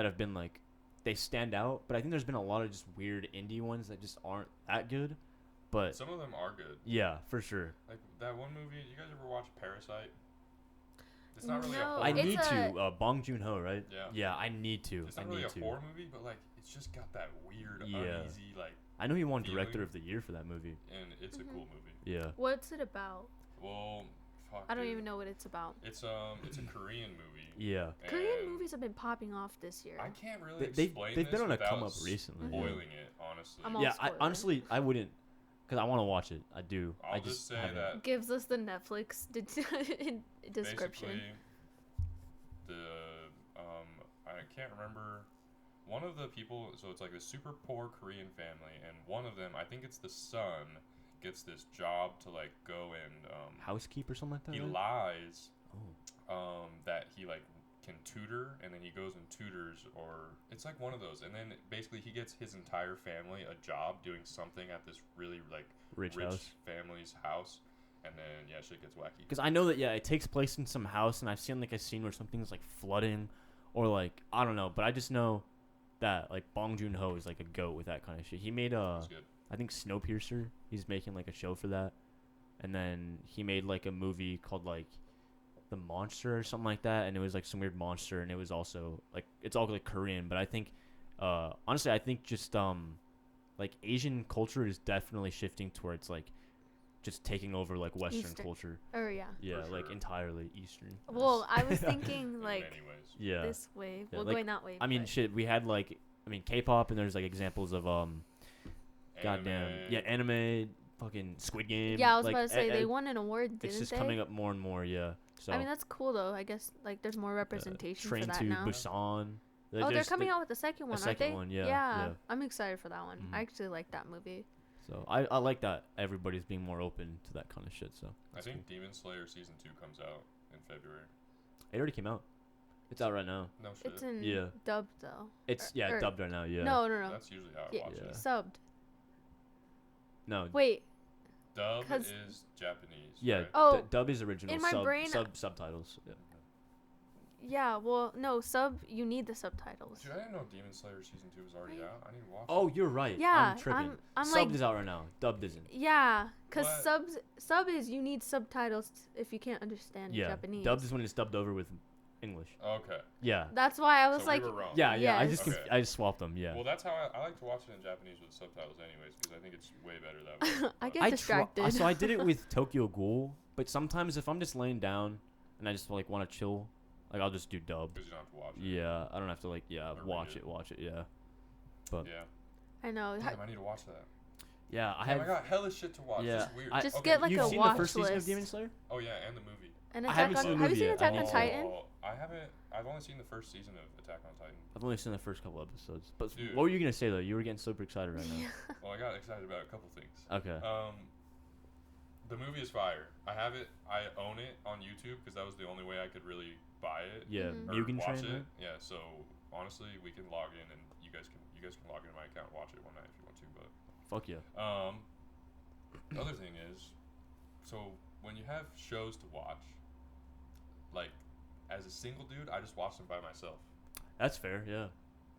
have been, like, they stand out. But I think there's been a lot of just weird indie ones that just aren't that good. But some of them are good. Yeah, for sure. Like, that one movie, you guys ever watch Parasyte? It's not really No, a horror I movie. need to. Bong Joon-ho, right? Yeah. Yeah, I need to. It's not really a horror movie, but, like, it's just got that weird, uneasy, like... I know he won feeling. Director of the Year for that movie. And it's a cool movie. Yeah. What's it about? Well, fuck, I don't even know what it's about. It's a Korean movie. Yeah. Korean movies have been popping off this year. I can't really explain they've been on a without come up recently. spoiling it, honestly. Yeah, honestly, I wouldn't, because I want to watch it. I do. I'll just say that gives us the Netflix description. Basically, I can't remember. One of the people, so it's like a super poor Korean family, and one of them, I think it's the son, gets this job to like go and housekeep or something like that. He lies that he like can tutor, and then he goes and tutors, or it's like one of those, and then basically he gets his entire family a job doing something at this really like rich family's house. And then, shit gets wacky. Because I know that, it takes place in some house, and I've seen, like, a scene where something's, like, flooding, or, like, I don't know. But I just know that, like, Bong Joon-ho is, like, a goat with that kind of shit. He made, I think, Snowpiercer. He's making, like, a show for that. And then he made, like, a movie called, like, The Monster or something like that. And it was, like, some weird monster. And it was also, like, it's all, like, Korean. But I think, honestly, I think just, like, Asian culture is definitely shifting towards, like, just taking over like Western culture. Yeah, like sure. Entirely Eastern. Well, I was thinking like this way. Yeah, we're like, going that way. I mean, shit. We had like, K-pop, and there's like examples of anime, fucking Squid Game. Yeah, I was about to say they won an award. Didn't it's just they? coming up more and more. Yeah. So I mean, that's cool though. I guess like there's more representation Train for that to now. Busan. They're coming out with the second one, aren't they? One, yeah. I'm excited for that one. I actually like that movie. So I like that everybody's being more open to that kind of shit. So I think Demon Slayer season 2 comes out in February. it already came out. It's out right now. No shit. It's in Yeah. dubbed though. It's Or- dubbed right now. Yeah. No. That's usually how I Yeah, watch Yeah. it. Subbed. No. Wait. Dub 'Cause- is Japanese. Yeah. Right? Oh, Dub is original. in my brain- Subtitles. Yeah. Yeah. Well, no. You need the subtitles. Dude, I didn't know Demon Slayer season 2 was already out. I need to watch Oh, it. you're right. Yeah. I'm tripping. I'm Subbed like. is out right now. Dubbed isn't. Yeah, cause What? sub is you need subtitles if you can't understand Yeah. Japanese. Dubbed is when it's dubbed over with English. Okay. Yeah. That's why I was So like, we were wrong. Yeah. I Yes. just Okay. I just swapped them. Yeah. Well, that's how I like to watch it in Japanese with subtitles, anyways, because I think it's way better that way. I but- get distracted. So I did it with Tokyo Ghoul, but sometimes if I'm just laying down and I just like want to chill, like I'll just do dub. Because you don't have to watch it. Yeah, I don't have to like Or watch read it. Yeah. But Yeah. I know. Damn, I need to watch that. yeah, I Damn, have. I got hella shit to watch. Yeah, This is weird. I- Just Okay, get like You've a seen watch the first season of list. Demon Slayer? Oh yeah, and the movie. And I Attack haven't on. seen the Have you movie seen yet. Attack I on need to. Titan? I haven't. I've only seen the first season of Attack on Titan. I've only seen the first couple episodes. But Dude. what were you gonna say though? You were getting super excited right now. Well, I got excited about a couple things. Okay. The movie is fire. I have it. I own it on YouTube because that was the only way I could really buy it. Yeah, Mhm. Or Mugen watch Train. it. Yeah. So honestly, we can log in and you guys can log into my account and watch it one night if you want to. Fuck yeah. The other thing is, so when you have shows to watch, like as a single dude, I just watch them by myself. That's fair. Yeah.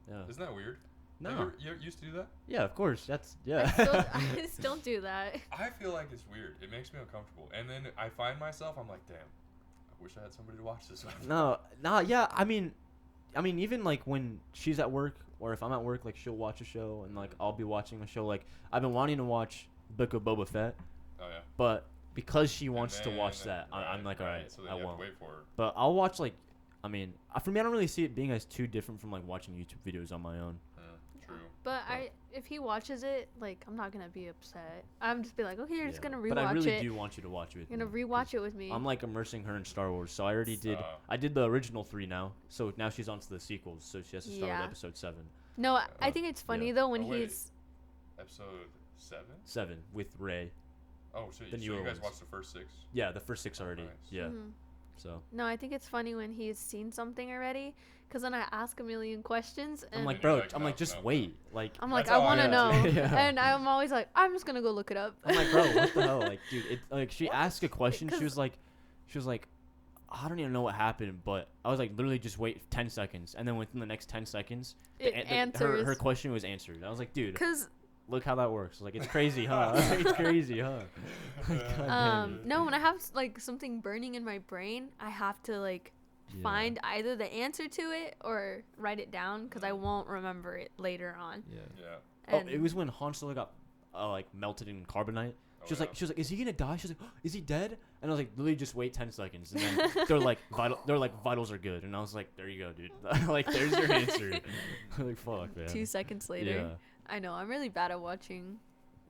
Yeah. Isn't that weird? No. Like, you used to do that? Yeah, of course. That's I yeah. still do that. I feel like it's weird. It makes me uncomfortable. And then I find myself, I'm like, damn, I wish I had somebody to watch this with. No, yeah. I mean, even like when she's at work or if I'm at work, like she'll watch a show and like I'll be watching a show. Like I've been wanting to watch Book of Boba Fett, Oh yeah. but because she And wants to watch then- that, I'm like, alright, So then I you have won't. to wait for her. But I'll watch like, I mean, for me, I don't really see it being as too different from like watching YouTube videos on my own. True. But if he watches it, like I'm not gonna be upset. I'm just be like, okay, you're just Yeah. gonna rewatch But I really it. do want you to watch it with You're gonna me, rewatch 'cause it with me. I'm like immersing her in Star Wars, so I already did. I did the original 3 now, so now she's on to the sequels. So she has to start Yeah. with episode 7. No, I Uh, think it's funny yeah. though when Oh, wait. he's. Episode 7? 7 with Ray. Oh, so, The so newer you guys ones. watched the first 6? Yeah, the first 6 already. nice. Yeah. Mhm. So No, I think it's funny when he's seen something already, cause then I ask a million questions and I'm like, And you're bro, like, I'm no, like, just no, wait. Like, I'm like, That's I how I want to am, know, too. Yeah. and I'm always like, I'm just gonna go look it up. I'm like, bro, what the hell? Like, dude, it like she What? asked a question. She 'Cause- was like, I don't even know what happened, but I was like, literally just wait 10 seconds, and then within the next 10 seconds, It answers. her question was answered. I was like, dude, Cause look how that works. Like, it's crazy, huh? It's crazy, huh? God damn it. no, when I have like something burning in my brain, I have to like Yeah. find either the answer to it or write it down, cause I won't remember it later on. Yeah. Yeah. Oh, And it was when Han Solo got like melted in carbonite. Oh, She was yeah. like, is he gonna die? She was like, is he dead? And I was like, literally, just wait 10 seconds. And then they're like, vitals are good. And I was like, there you go, dude. Like, there's your answer. Like, fuck, man. 2 seconds later, Yeah. I know I'm really bad at watching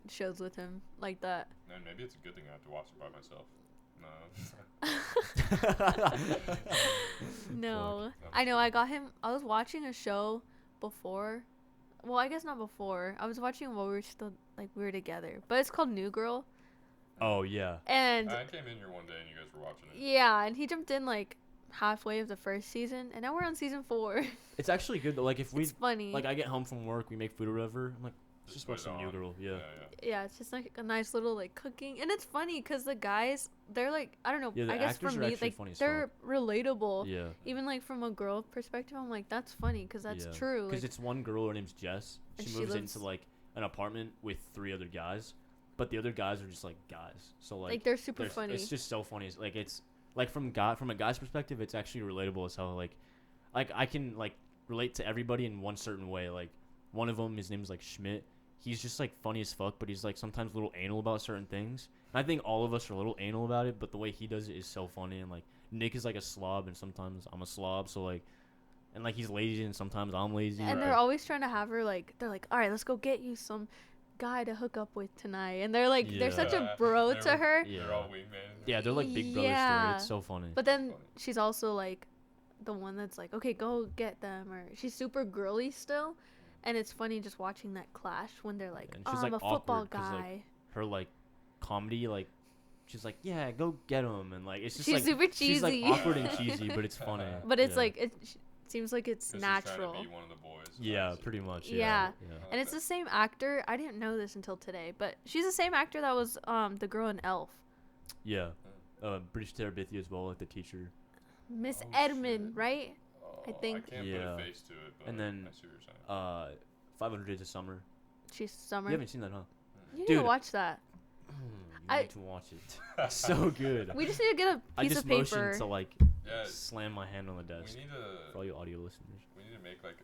shows with him like that. Man, maybe it's a good thing I have to watch it by myself. No. No, Fuck. I know. I got him. I was watching a show before. Well, I guess not before. I was watching while we were still we were together, but it's called New Girl. Oh yeah. And I came in here one day and you guys were watching it. yeah, and he jumped in like halfway of the first season, and now we're on season 4. It's actually good though. Like if we It's funny. like I get home from work, we make food or whatever. I'm like, just put watch it some New on. Girl. Yeah. Yeah, it's just like a nice little like cooking, and it's funny because the guys, they're like, I don't know. Yeah, the I guess actors for are me, actually like funny as they're relatable. Yeah. Even like from a girl perspective, I'm like, that's funny because that's Yeah. true. Because Like, it's one girl. Her name's Jess. And She she moves lives- into like an apartment with 3 other guys, but the other guys are just like guys. So like they're super funny. It's just so funny. It's like from a guy's perspective, it's actually relatable as hell. Like I can like relate to everybody in one certain way. Like one of them, his name's like Schmidt. He's just like funny as fuck, but he's like sometimes a little anal about certain things. And I think all of us are a little anal about it, but the way he does it is so funny. And like Nick is like a slob, and sometimes I'm a slob. So like, and like he's lazy, and sometimes I'm lazy. And they're always trying to have her like, they're like, all right, let's go get you some guy to hook up with tonight. And they're like, they're such a Yeah. bro They're- to her. Yeah. They're all wingmen. Yeah, they're like big brothers to Yeah. her. It's so funny. But then Funny. she's also like the one that's like, okay, go get them. Or she's super girly still. And it's funny just watching that clash when they're like, And oh, she's, I'm like, a football awkward 'cause, like, guy. her like comedy, like she's like, yeah, go get him, and like it's just She's like super she's like cheesy. awkward and cheesy, but it's funny. But it's Yeah. like, it seems like it's 'Cause natural. She's trying to be one of the boys. Yeah, obviously. pretty much. Yeah. Yeah. And it's the same actor. I didn't know this until today, but she's the same actor that was the girl in Elf. Yeah. British Terabithia as well, like the teacher. Miss Oh, Edmund, shit. right? I think- can't Yeah. put a face to it, but And then, I see what you're saying. 500 Days of Summer. She's Summer. You haven't seen that, huh? You need Dude. to watch that. You I- need to watch it. It's so good. We just need to get a I piece just of paper. motioned to like Yeah, slam my hand on the desk we need for all you audio listeners. to make like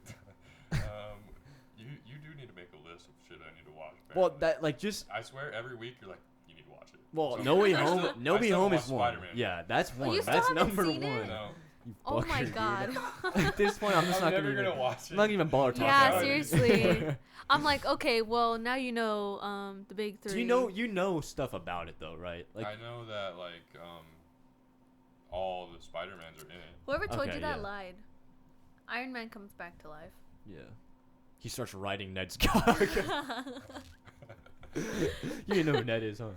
you do need to make a list of shit I need to watch. Well, apparently. that like just I swear every week you're like, you need to watch it. well, So No Way I Home. still- No I Way still Home watch is one. Spider-Man. Yeah, that's Oh, one. you still That's haven't number seen one. it? No, You Oh fucker, my dude. god. At this point, I'm just I'm not never gonna gonna watch I'm not it. even bother talking Yeah, about it. seriously. I'm like, okay, well now you know the big three. So you know stuff about it though, right? Like I know that like all the Spider-Mans are in it. Whoever told Okay, you that yeah. lied. Iron Man comes back to life. yeah. He starts riding Ned's cock. You know who Ned is, huh?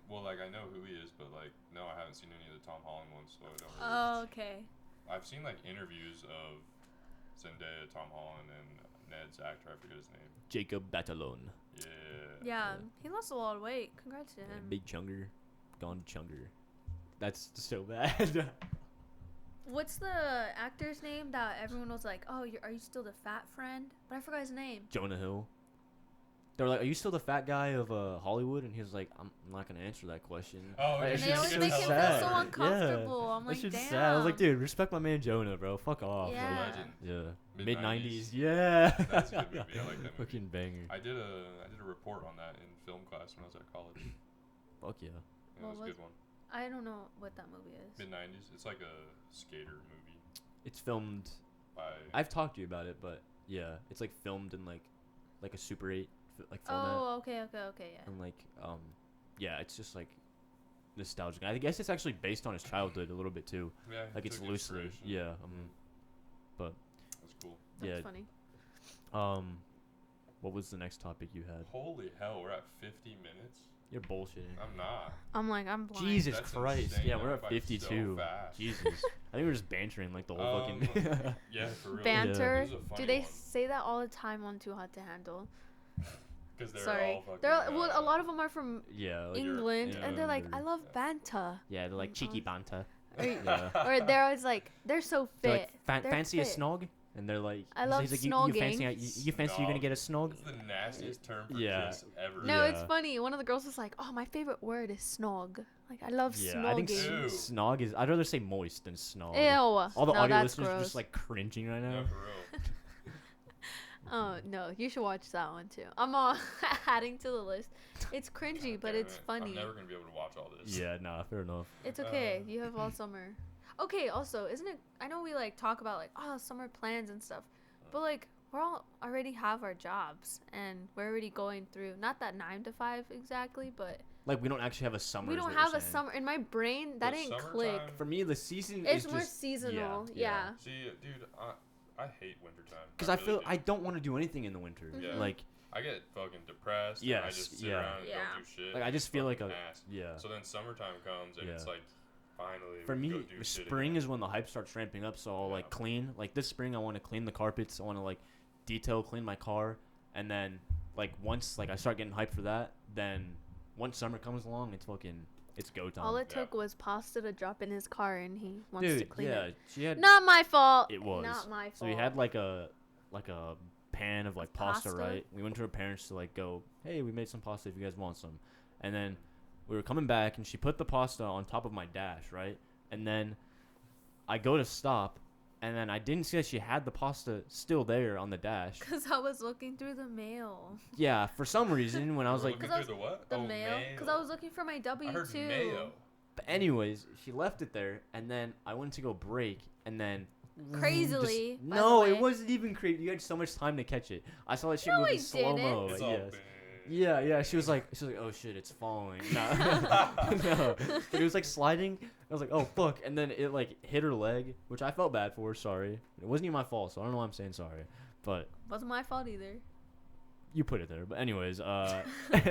Well, like I know who he is, but like no, I haven't seen any of the Tom Holland ones, so I don't. Really Oh, okay. I've seen like interviews of Zendaya, Tom Holland, and Ned's actor. I forget his name. Jacob Batalon. Yeah. Yeah, he lost a lot of weight. Congrats to Yeah, him. big chunger. Gone chunger. That's so bad. What's the actor's name that everyone was like, oh, are you still the fat friend? But I forgot his name. Jonah Hill. They were like, "Are you still the fat guy of Hollywood?" And he was like, "I'm not gonna answer that question." Oh, Like, yeah, And it's they yeah, just always yeah, make yeah. him sad. feel so Yeah. uncomfortable. I'm That like, shit's damn. sad. I was like, "Dude, respect my man Jonah, bro. Fuck off." Yeah. Like, Legend. yeah. Mid- Mid-90s. 90s. Yeah. That's a good movie. I like that movie. Fucking banger. I did a report on that in film class when I was at college. Fuck yeah. It What was a was- good one. I don't know what that movie is. Mid 90s. It's like a skater movie It's filmed. by. I've talked to you about it, but yeah, it's like filmed in like a Super 8 like format. Oh, okay, yeah. And like yeah, it's just like nostalgic. I guess it's actually based on his childhood a little bit too. Yeah, Like it's took loosely. inspiration. Yeah. But That's cool. That's yeah. funny. What was the next topic you had? Holy hell, we're at 50 minutes. You're bullshitting. I'm not. I'm like, I'm blind. Jesus That's Christ. insane. Yeah, That we're went at by 52. so fast. Jesus. I think we're just bantering like the whole fucking. Yeah, for real. Banter. This is a funny Do they one. say that all the time on Too Hot to Handle? 'Cause they're Sorry. all fucking. Well, a lot of them are from Yeah. Like, England, and they're like, England I or- love banter. yeah, they're like cheeky banter. Or, Yeah. or they're always like, they're so They're fit. like, They're fancy a fit. snog? And they're like, I love he's like, snogging. you fancy you're gonna get a snog? That's the nastiest term for Yeah. kiss ever. No, Yeah. it's funny. One of the girls was like, "Oh, my favorite word is snog. Like, I love Yeah, I think snogging." Ew. snog is. I'd rather say moist than snog. Ew. All the no, audio that's listeners are gross. just like cringing right Yeah, now. for real. Oh no, you should watch that one too. I'm adding to the list. It's cringy, but Damn it's it. funny. I'm never gonna be able to watch all this. Yeah, nah, fair enough. It's okay. You have all summer. Okay. Also, isn't it? I know we like talk about like summer plans and stuff, but like we're all already have our jobs and we're already going through not that 9 to 5 exactly, but Like we don't actually have a summer. we is don't what you're have a saying. summer in my brain. That The didn't click. summertime- For me, the season It's is more just seasonal. Yeah. See, dude, I hate wintertime. Because I really feel do. I don't want to do anything in the winter. Yeah. Like I get fucking depressed. Yes, And I just sit yeah. around and Yeah. don't do shit. Like, I and just it's feel like fucking a- ass. yeah. So then summertime comes and it's Yeah. like finally. For we me, go do shit spring again. is when the hype starts ramping up. So I'll like Yeah. clean. Like this spring, I want to clean the carpets. I want to like detail clean my car, and then like once like I start getting hyped for that, then once summer comes along, it's go time. All it Yeah. took was pasta to drop in his car, and he wants to Dude, clean yeah, it. she had. Not my fault. It was. Not my fault. So we had like a pan of like pasta, Pasta? right? We went to her parents to like go, hey, we made some pasta if you guys want some. And then we were coming back and she put the pasta on top of my dash, right? And then I go to stop and then I didn't see that she had the pasta still there on the dash. Because I was looking through the mail. Yeah, for some reason when I was We're like, looking 'Cause I was- through the what? The Oh, mail. Because I was looking for my I W-2. heard mayo. but anyways, she left it there and then I went to go break and then Crazily, by the no, way. it wasn't even crazy. You had so much time to catch it. I saw that shit No, move I in slow mo. It's all Yes. big. Yeah. She was like, oh shit, it's falling. No, no. It was like sliding. I was like, oh fuck, and then it like hit her leg, which I felt bad for. Sorry, it wasn't even my fault, so I don't know why I'm saying sorry. but Wasn't my fault either. you put it there. But anyways, and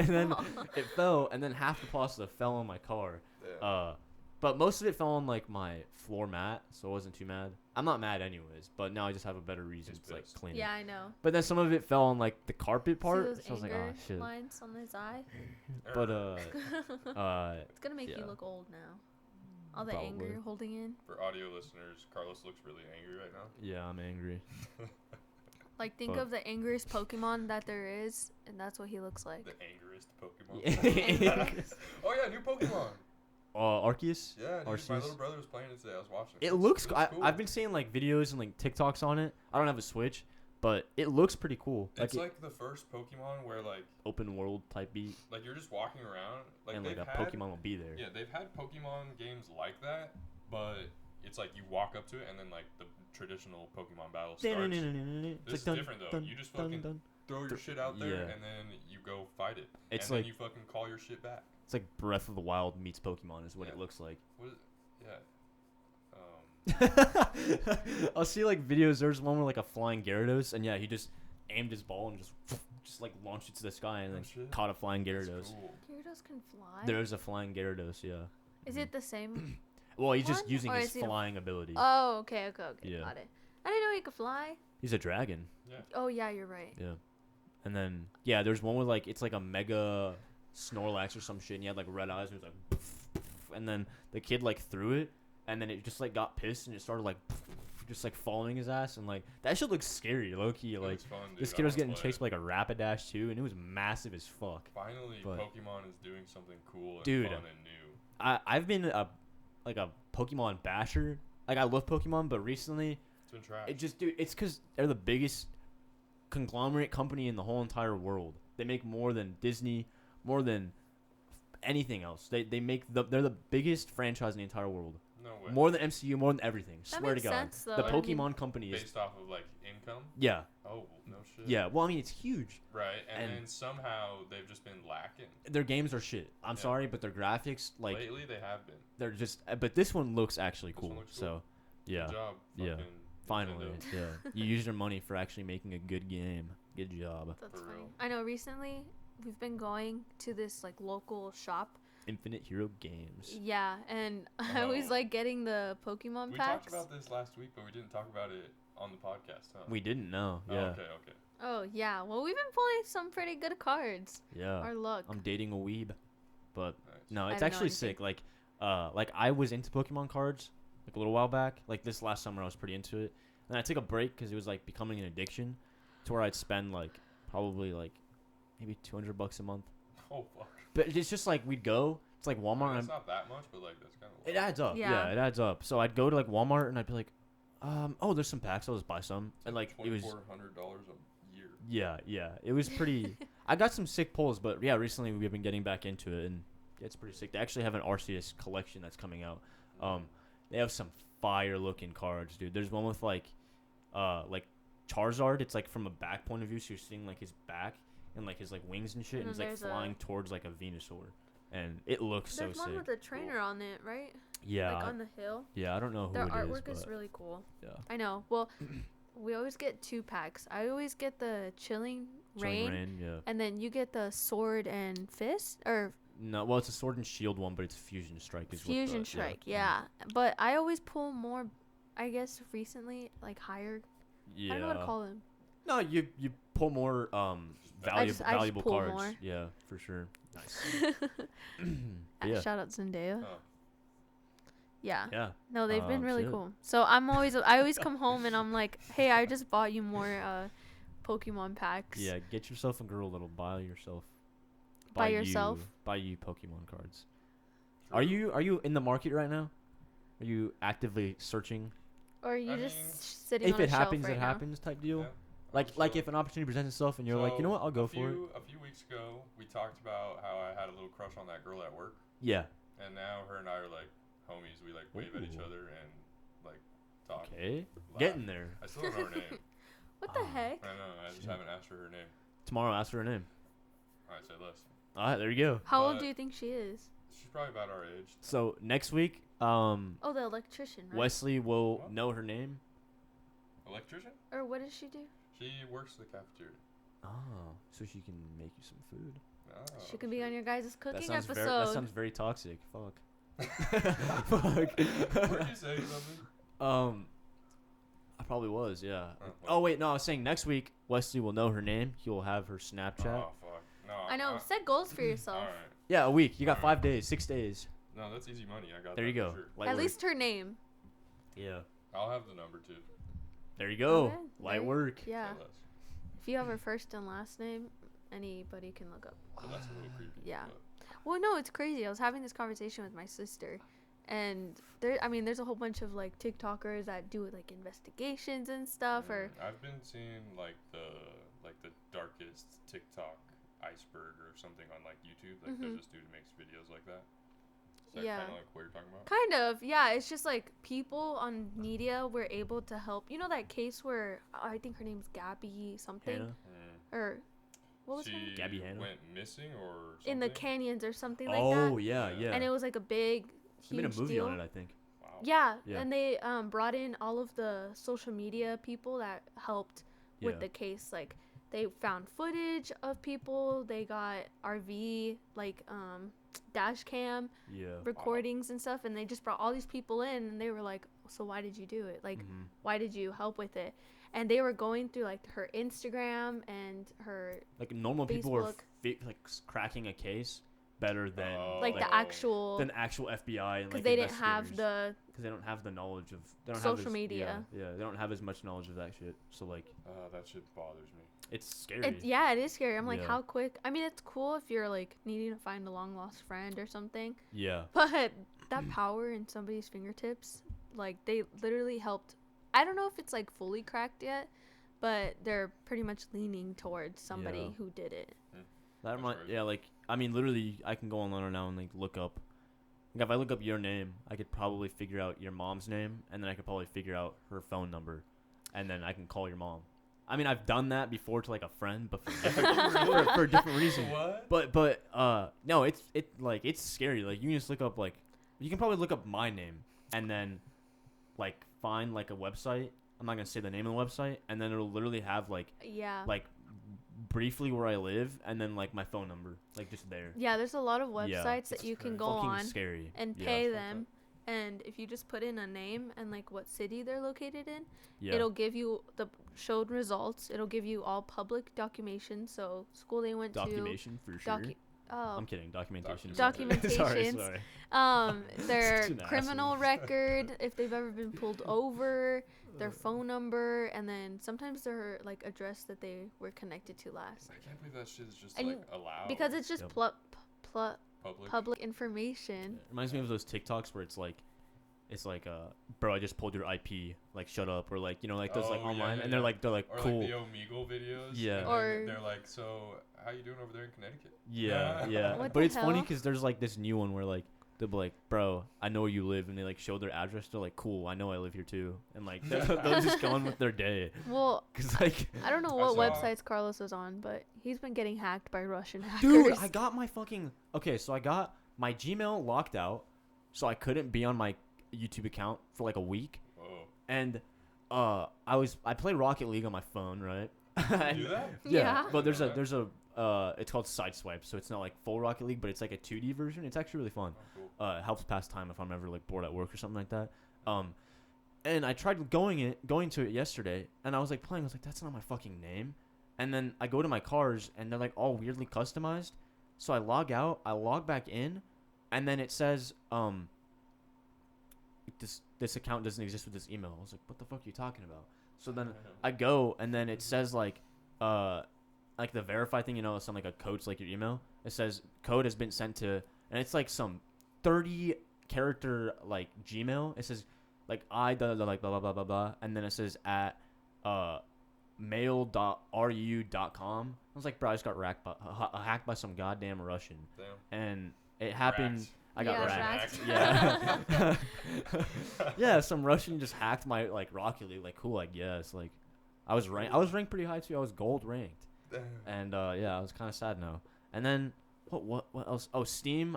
then it fell, and then half the pasta fell on my car. Yeah. But most of it fell on like my floor mat, so I wasn't too mad. I'm not mad anyways, but now I just have a better reason Just to like pissed. clean Yeah, it. I know. But then some of it fell on like the carpet part, See those so I was like, anger oh shit. lines on his eye? But It's gonna make you yeah. look old now. All the Probably. anger you're holding in. For audio listeners, Carlos looks really angry right now. yeah, I'm angry. Like, think But- of the angriest Pokemon that there is, and that's what he looks like. The angriest Pokemon. Yeah. Oh yeah, new Pokemon. Arceus. Yeah, dude, my Arceus. little brother was playing it today. I was watching. It looks. really cool. I've been seeing like videos and like TikToks on it. I don't have a Switch, but it looks pretty cool. It's it- like the first Pokemon where like open world type beat, you're just walking around, like and they've like a had, Pokemon will be there. Yeah, they've had Pokemon games like that, but it's like you walk up to it and then like the traditional Pokemon battle starts. It's This is different though. You just fucking throw your shit out there Yeah. and then you go fight it. It's and like then you fucking call your shit back. it's like Breath of the Wild meets Pokemon is what it Yeah. looks like. What is, yeah. I'll see like videos. There's one where like a flying Gyarados, and yeah, he just aimed his ball and just like launched it to the sky and Oh, then shit. caught a flying That's Gyarados. cool. Gyarados can fly? There's a flying Gyarados, yeah. Is it the same? Well, he's just One? using Or his is he a- flying ability. Oh, okay. Yeah. Got it. I didn't know he could fly. He's a dragon. Yeah. Oh, yeah, you're right. Yeah. And then yeah, there's one with like it's like a mega Snorlax or some shit, and he had like red eyes, and it was like, and then the kid like threw it, and then it just like got pissed and it started like just like following his ass, and like that shit looks scary, low key. It Like was fun, dude. this I kid was wanna getting play chased it. by like a Rapidash too, and it was massive as fuck. Finally, but- Pokemon is doing something cool and Dude. fun and new. I've been a Pokemon basher. Like I love Pokemon, but recently It's been trash. it just dude, it's because they're the biggest conglomerate company in the whole entire world. They make more than Disney, more than anything else. They make they're the biggest franchise in the entire world. No way. More than MCU, more than everything. That Swear to makes God. sense, though. The I mean- Pokemon company is Based off of like income. yeah. Oh no shit. Yeah. Well, I mean, it's huge. Right, and And- then somehow they've just been lacking. Their games are shit. I'm Yeah. sorry, but their graphics like Lately, they have been. they're just. But this one looks actually This one cool. looks So, yeah. Good job. Yeah. fucking Finally, Nintendo. yeah. You used your money for actually making a good game. Good job. That's For funny. real. I know recently we've been going to this like local shop. Infinite Hero Games. Yeah, and I always Oh. like getting the Pokemon We packs. talked about this last week, but we didn't talk about it on the podcast, huh? We didn't know. Oh, Yeah. okay. Oh yeah, well we've been pulling some pretty good cards. Yeah. Our luck. I'm dating a weeb, but Nice. no, I it's didn't know actually anything. sick. Like I was into Pokemon cards like a little while back. Like this last summer, I was pretty into it. And I took a break because it was like becoming an addiction, to where I'd spend like probably like maybe $200 a month. Oh fuck. But it's just like we'd go. It's like I Walmart. mean, and that's not that much, but like that's kind of. it adds up. Yeah. Yeah, it adds up. So I'd go to like Walmart and I'd be like, oh, there's some packs. I'll just buy some. And like it was. $2,400 a year. Yeah. It was pretty. I got some sick pulls, but yeah, recently we've been getting back into it, and yeah, it's pretty sick. They actually have an Arceus collection that's coming out. They have some fire looking cards, dude. There's one with like Charizard. It's like from a back point of view, so you're seeing like his back and like his like wings and shit, And and he's then like there's flying towards like a Venusaur, and it looks There's so one sick. with a trainer on it, right? Yeah, Like on the hill. yeah. I don't know who Their it artwork is, is but really cool. yeah. I know. Well, we always get 2 packs. I always get the Chilling Chilling Rain, yeah. and then you get the Sword and Fist or No, well, it's a Sword and Shield one, but it's Fusion Strike. Is what Fusion the, Strike. Yeah. But I always pull more. I guess recently, like higher. Yeah. I don't know what to call them. No, you pull more I just valuable pull cards. more. Yeah, for sure. Nice. yeah. Shout out Zendaya. Oh. Yeah. Yeah. No, they've been really shit. cool. So I always come home and I'm like, hey, I just bought you more Pokemon packs. Yeah, get yourself a girl that'll buy yourself. Buy yourself? Buy you Pokemon cards. Are you in the market right now? Are you actively searching? Or are you I just mean, sitting If on a it shelf happens, right it now? happens type deal. Yeah. Like if an opportunity presents itself and you're like, you know what, I'll go for it. A few weeks ago, we talked about how I had a little crush on that girl at work, Yeah. and now her and I are like homies. We like wave at each Ooh. other and like talk. Okay. laugh. Getting there. I still don't know her name. What the heck? I know. I just haven't asked her name. Tomorrow, ask her her name. All right, say less. All right, there you go. How old But- do you think she is? She's probably about our age. So next week, Oh, the electrician, right? Wesley will What? know her name. Electrician? Or what does she do? She works the cafeteria. Oh, so she can make you some food. Oh, She could be on your guys' cooking That episode. sounds very toxic. Fuck. Fuck. Were you saying something? I probably was, yeah. well. Oh wait, no, I was saying next week Weslee will know her name. He will have her Snapchat. Oh fuck. No. I know. Set goals for yourself. All right. Yeah, a week. You got Alright. 5 days, 6 days. No, that's easy money. I got. There that you go. For sure. Light At work. least her name. Yeah. I'll have the number too. There you go. Okay, Light there- work. Yeah. Say less. If you have her first and last name, anybody can look up. Well, that's a little creepy. Yeah. but- Well, no, it's crazy. I was having this conversation with my sister, and there's a whole bunch of like TikTokers that do like investigations and stuff, or I've been seeing like the darkest TikTok iceberg or something on like YouTube. Like there's this dude who makes videos like that. Is that Yeah. kind of like what you're talking about? kind of, yeah. It's just like people on media were able to help. You know that case where I think her name's Gabby something, Hannah. or what was her She name? Gabby Hanna? went missing or something? In the canyons or something like Oh that. yeah, Yeah. yeah. And it was like a big, They made huge a movie deal. on it, I think. Wow. Yeah, Yeah. and they brought in all of the social media people that helped with Yeah. the case. Like they found footage of people. They got RV like dash cam Yeah. recordings and stuff, and they just brought all these people in, and they were like, "So why did you do it? Like, Mhm. why did you help with it?" And they were going through like her Instagram and her Like normal people are Facebook. cracking a case better than like the actual than actual FBI and because like they didn't have investigators. the Because they don't have the knowledge of they don't social have as, media. Yeah, they don't have as much knowledge of that shit. So like, That shit bothers me. it's scary. yeah, it is scary. I'm like, Yeah. how quick? I mean, it's cool if you're like needing to find a long lost friend or something, Yeah. but that power in somebody's fingertips, like they literally helped. I don't know if it's like fully cracked yet, but they're pretty much leaning towards somebody Yeah. who did it. That That's might, right. yeah, like I mean, literally, I can go online right now and like look up. Like, if I look up your name, I could probably figure out your mom's name, and then I could probably figure out her phone number, and then I can call your mom. I mean, I've done that before to like a friend, but for a different reason. What? But no, it's scary. Like you can just look up like, you can probably look up my name, and then like find like a website. I'm not gonna say the name of the website, and then it'll literally have like Yeah. briefly where I live, and then like my phone number, like just there. Yeah, there's a lot of Yeah, websites that it's you can crazy. go Fucking on scary. and Yeah. pay fucked them, and if you just put in a name and like what city they're located in, Yeah. it'll give you the showed results. It'll give you all public documentation, so school they went Documentation for sure. to, I'm kidding. Documentation. Documentations. sorry. their Such an criminal asshole. record, if they've ever been pulled over, their phone number, and then sometimes their like address that they were connected to last, I can't believe that shit is just And like allowed. because it's just Yep. public. public information. It reminds me of those TikToks where it's like, bro, I just pulled your IP. Like, shut up, or like, you know, like those like Oh, yeah, online, yeah, and they're yeah. like Or cool. like the Omegle videos. Yeah. and Or- then they're like, so how you doing over there in Connecticut? Yeah, yeah. What But the it's funny hell? because there's like this new one where like they'll be like, bro, I know where you live, and they like show their address. They're like, cool, I know I live here too, and like they'll just go on with their day. Well, Cause like, I don't know I what saw- websites Carlos was on, but he's been getting hacked by Russian hackers. dude, I got my fucking so I got my Gmail locked out, so I couldn't be on my YouTube account for like a week, Whoa. and I play Rocket League on my phone, right? You And- do that? Yeah. but there's Okay. it's called Sideswipe, so it's not like full Rocket League, but it's like a 2D version. It's actually really fun. Oh, cool. It helps pass time if I'm ever like bored at work or something like that. And I tried going to it yesterday, and I was like playing. I was like, that's not my fucking name. And then I go to my cars, and they're like all weirdly customized. So I log out, I log back in, and then it says this account doesn't exist with this email. I was like, what the fuck are you talking about? So then I go, and then it says like the verify thing, you know, some like a code to like your email. It says code has been sent to, and it's like some 30 character like Gmail. It says like like blah blah blah blah blah, and then it says at mail.ru.com. I was like, bro, I just got hacked by some goddamn Russian, Damn. and it happened. Racked. I got Yeah, racked. racked. Yeah. Yeah, some Russian just hacked my like Rocket League. Like, cool, I guess. Like, I was ranked pretty high too. I was gold ranked. Damn. And yeah, I was kind of sad now. And then what else? Oh, Steam.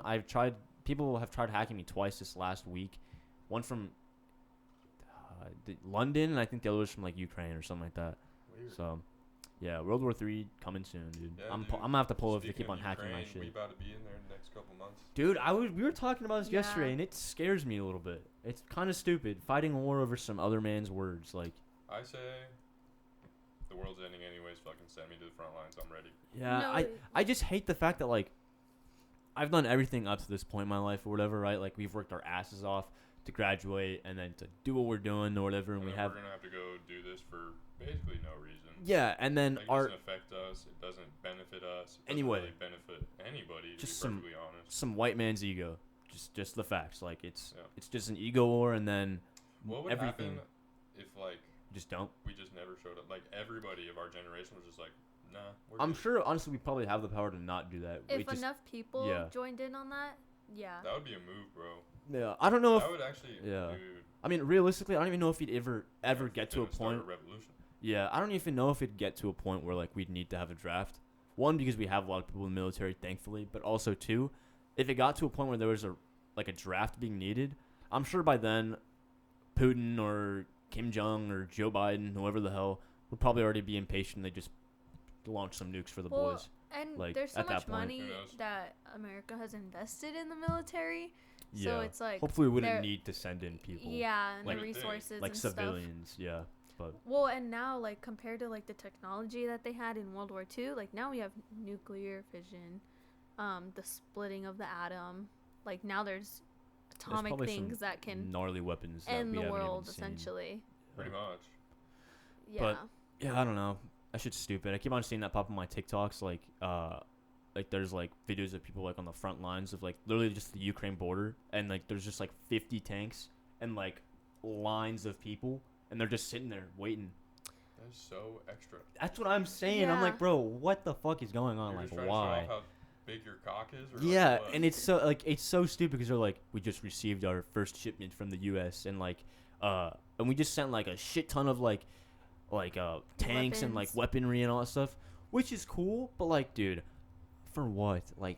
People have tried hacking me twice this last week. One from London, and I think the other was from like Ukraine or something like that. Weird. So Yeah, World War III coming soon, dude. Yeah, I'm dude. gonna have to pull if they Speaking keep on of hacking my Ukraine, we shit. about to be in there in the next couple months. Dude, we were talking about this Yeah. yesterday, and it scares me a little bit. It's kind of stupid fighting a war over some other man's words. Like, I say, the world's ending anyways. Fucking send me to the front lines. I'm ready. yeah, No, I just hate the fact that like I've done everything up to this point in my life or whatever, right? Like we've worked our asses off to graduate and then to do what we're doing or whatever, and we then have we're gonna have to go do this for basically no reason. yeah, and then Like, it our doesn't affect us. It doesn't benefit us. It doesn't Anyway. really benefit anybody. To Just be perfectly honest. some white man's ego, just the facts. Like it's Yeah. it's just an ego war, and then What would everything happen if like just don't. we just never showed up? Like everybody of our generation was just like, nah. We're I'm good. sure, honestly, we probably have the power to not do that. if It just, enough people yeah. joined in on that, yeah. That would be a move, bro. yeah, I don't know if That would actually. yeah. Dude, I mean, realistically, I don't even know if he'd ever yeah, get to a it'd start point. revolution. Yeah, I don't even know if it'd get to a point where like we'd need to have a draft. One, because we have a lot of people in the military, thankfully, but also two, if it got to a point where there was a draft being needed, I'm sure by then, Putin or Kim Jong or Joe Biden, whoever the hell, would probably already be impatient. They just launch some nukes for the Well, boys. And like, there's so at that much point. money Who knows? that America has invested in the military. Yeah. So it's like Hopefully, we wouldn't they're- need to send in people. yeah, and like- the resources Like and civilians, yeah. But stuff. Well, and now like compared to like the technology that they had in World War II, like now we have nuclear fission, the splitting of the atom. Like now there's atomic probably some things that can gnarly weapons that end we the haven't even world seen. essentially. Pretty much. Yeah. But- Yeah, I don't know. That shit's stupid. I keep on seeing that pop on my TikToks. Like there's like videos of people like on the front lines of like literally just the Ukraine border, and like there's just like 50 tanks and like lines of people, and they're just sitting there waiting. That's so extra. That's what I'm saying. I'm Yeah. like, bro, what the fuck is going on? You're Like, just trying why? to show off how big your cock is? Or Yeah, like what? and it's so stupid because they're like, we just received our first shipment from the U.S. and like, and we just sent like a shit ton of like tanks and like Weapons. weaponry and all that stuff, which is cool. But like, dude, for what? Like,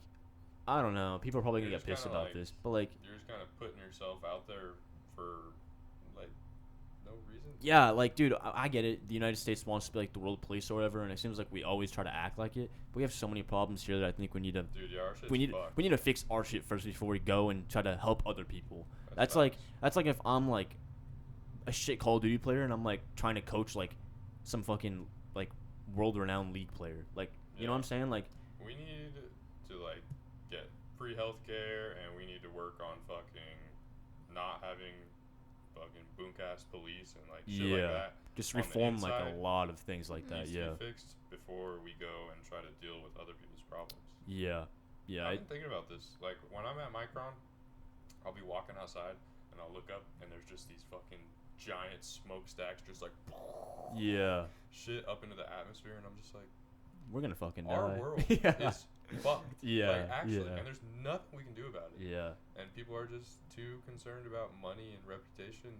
I don't know. People are probably gonna You're get just pissed kinda about like- this, but like, You're just kind of putting yourself out there for like no reason. yeah, like, dude, I get it. The United States wants to be like the world police or whatever, and it seems like we always try to act like it. But we have so many problems here that I think we need to Dude, yeah, our shit's we need fucked. we need to fix our shit first before we go and try to help other people. That's facts. like if I'm like a shit Call of Duty player and I'm like trying to coach like some fucking like world renowned league player. Like, you know what I'm saying? Like, We need to like get free healthcare, and we need to work on fucking not having fucking boom-cast police and like shit like Yeah. that. just On the reform like a inside, lot of things like that. Needs Yeah. to be fixed before we go and try to deal with other people's problems. Yeah. Yeah. I've been thinking about this. Like when I'm at Micron, I'll be walking outside and I'll look up and there's just these fucking giant smokestacks just like Yeah. shit up into the atmosphere, and I'm just like, We're gonna fucking our die. world yeah. is fucked. Yeah. Like, actually, yeah. and there's nothing we can do about it. Yeah. And people are just too concerned about money and reputation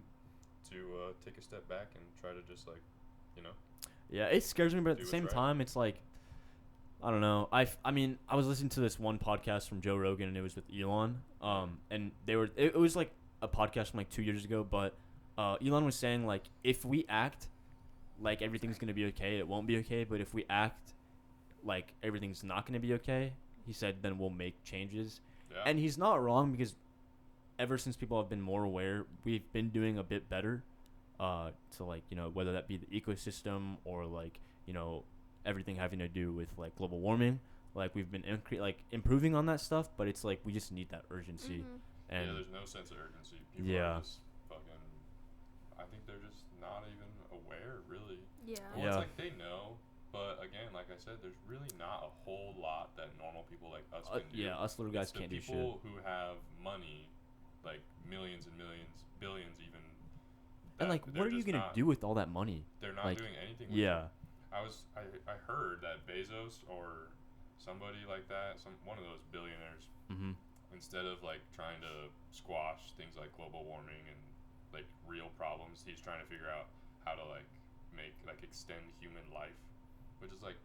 to take a step back and try to just like, you know. Yeah, it scares me, but at Do the what's same right. time, it's like, I don't know. I mean, I was listening to this one podcast from Joe Rogan, and it was with Elon. And it was like a podcast from like 2 years ago, but Elon was saying like, if we act like everything's gonna be okay, it won't be okay. But if we act like everything's not gonna be okay, he said, then we'll make changes. Yeah. And he's not wrong, because ever since people have been more aware, we've been doing a bit better. To like, you know, whether that be the ecosystem or like, you know, everything having to do with like global warming, like we've been improving on that stuff. But it's like we just need that urgency. Mhm. And yeah, there's no sense of urgency. People Yeah. are just fucking. I think they're just not even aware, really. Yeah. Well, Yeah. it's like they know, but again, like I said, there's really not a whole lot that normal people like us can do. yeah, us little guys It's the can't do shit. people who have money, like millions and millions, billions even. And that like, they're what are you just gonna not- do with all that money? They're not like, doing anything with Yeah. it. I heard that Bezos or somebody like that, one of those billionaires, Mm-hmm. instead of like trying to squash things like global warming and like real problems, he's trying to figure out how to like extend human life, which is like,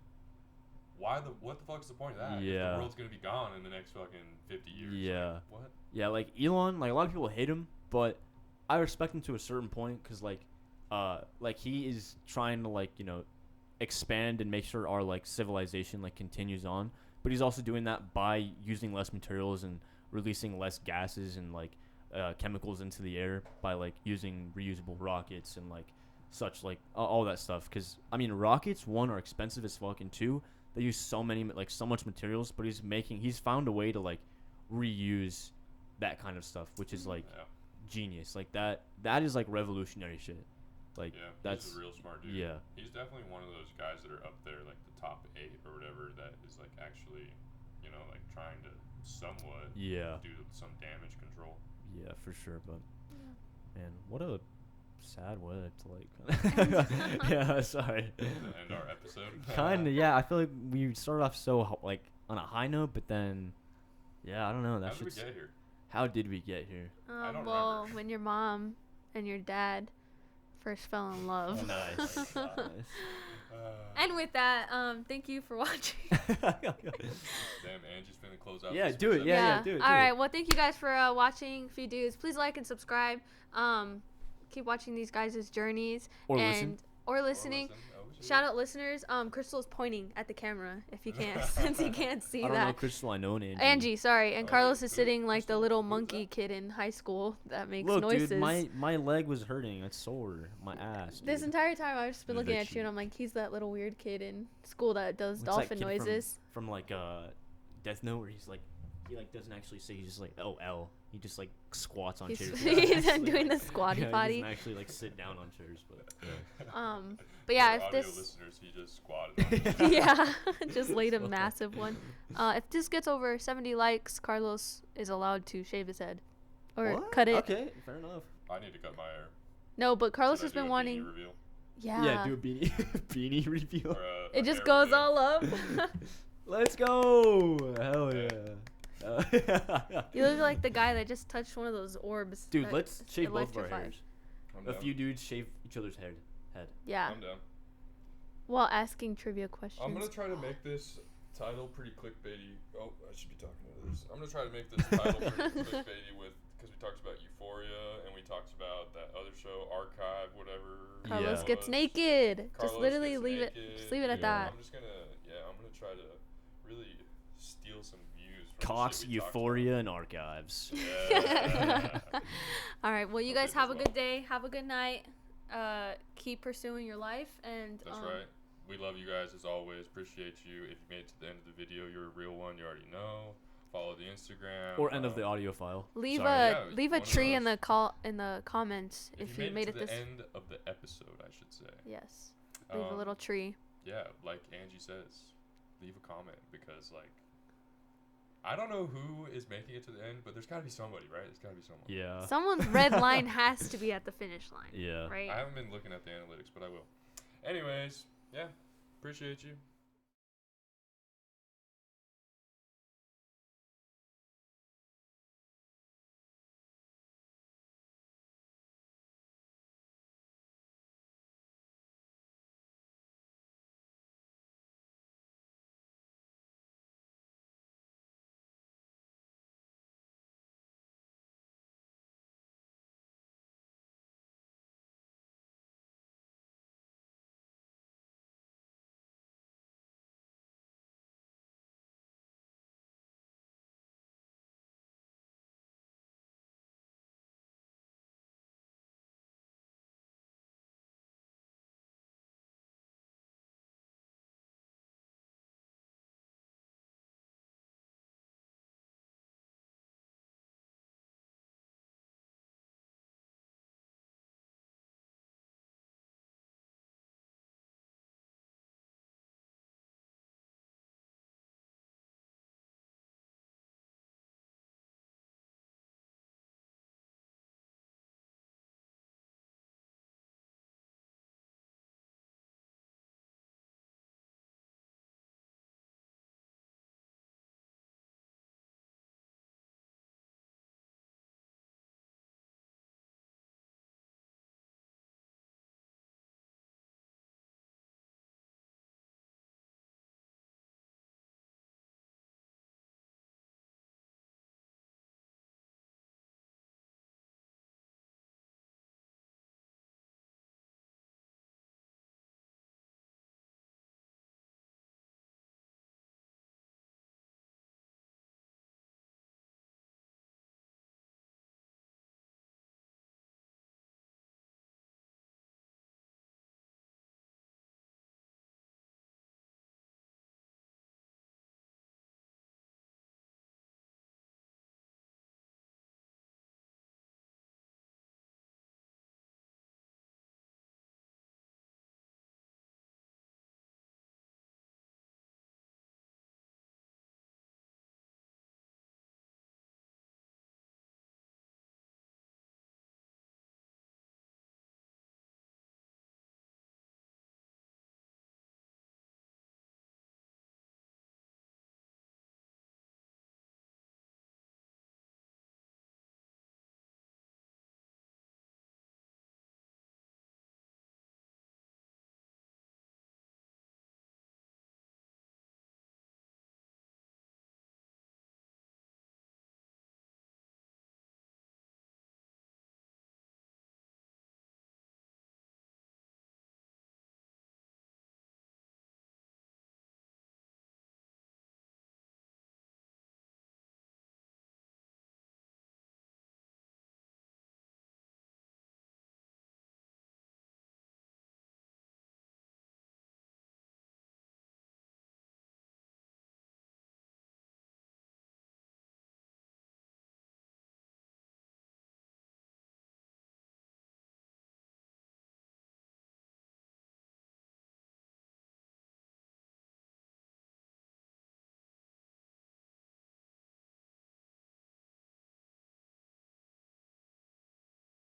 what the fuck's the point of that? If Yeah. the world's gonna be gone in the next fucking 50 years. Yeah. Like, what? Yeah, like Elon, like a lot of people hate him, but I respect him to a certain point, because like he is trying to like, you know, expand and make sure our like civilization like continues on, but he's also doing that by using less materials and releasing less gases and like chemicals into the air by like using reusable rockets and like such like all that stuff. Because I mean, rockets, one, are expensive as fuck, and two, they use so much materials, but he's found a way to like reuse that kind of stuff, which is like genius. Like that is like revolutionary shit. Like that's he's a real smart dude. Yeah, he's definitely one of those guys that are up there, like the top 8 or whatever, that is like actually, like trying to somewhat do some damage control. Yeah, for sure. But man, what a sad way to like yeah, sorry, to end our episode. Kind of, yeah. I feel like we started off so like on a high note, but then I don't know, How did we get here? How did we get here? I don't well, remember. when your mom and your dad first fell in love. Nice. And with that, thank you for watching. Damn, Angie's finna close out. Yeah, this do it. first Yeah, do it. All right. Well, thank you guys for watching. Few dudes, please like and subscribe. Keep watching these guys' journeys Or listening. episode. Shout out listeners. Crystal's pointing at the camera if you can't, since you can't see I don't that. know Crystal, I know Angie. Angie, sorry, and Oh, Carlos wait, is sitting like the Crystal? little Who's monkey that? kid in high school that makes Look, noises. dude, my leg was hurting. It's sore. My ass. Dude. This entire time I've just been Look looking at at you you. and I'm like, he's that little weird kid in school that does What's that dolphin kid noises. from like Death Note, where he like doesn't actually say, he's just like L. He just like squats on He's, chairs. he's doing the squatty He potty. doesn't actually like sit down on chairs, but But yeah, For if audio this, listeners, he just squatted. On yeah, just laid a massive one. If this gets over 70 likes, Carlos is allowed to shave his head or What? cut it. Okay, fair enough. I need to cut my hair. No, but Carlos Should I has do been a wanting. beanie reveal? Yeah. Do a beanie beanie reveal. Or a It just hair goes reveal? all up. Let's go! Hell yeah. You look like the guy that just touched one of those orbs. Dude, that let's shave both of our electrified. hairs. I'm A down. few dudes shave each other's head. Yeah. I'm down. While asking trivia questions. I'm gonna try to make this title pretty clickbaity. Oh, I should be talking to this. I'm gonna try to make this title pretty clickbaity because we talked about Euphoria and we talked about that other show, Archive, whatever. Carlos Yeah. gets naked. Just Carlos literally gets leave it. naked. Just leave it at Yeah. that. I'm just gonna try to really steal some views from the Cox, shit we talked Euphoria, and Archives. about. Yeah. All right. Well, you Hope guys it have a goes good day. Have a good night. Keep pursuing your life and. That's right. We love you guys as always. Appreciate you. If you made it to the end of the video, you're a real one. You already know. Follow the Instagram. Or end of the audio file. Leave Sorry. Yeah, leave a one of tree in those. in the comments if you made it to this. the end of the episode, I should say. Yes. Leave a Um, little tree. Yeah, like Angie says, leave a comment because I don't know who is making it to the end, but there's got to be somebody, right? There's got to be someone. Yeah. Someone's red line has to be at the finish line. Yeah. Right. I haven't been looking at the analytics, but I will. Anyways, yeah, appreciate you.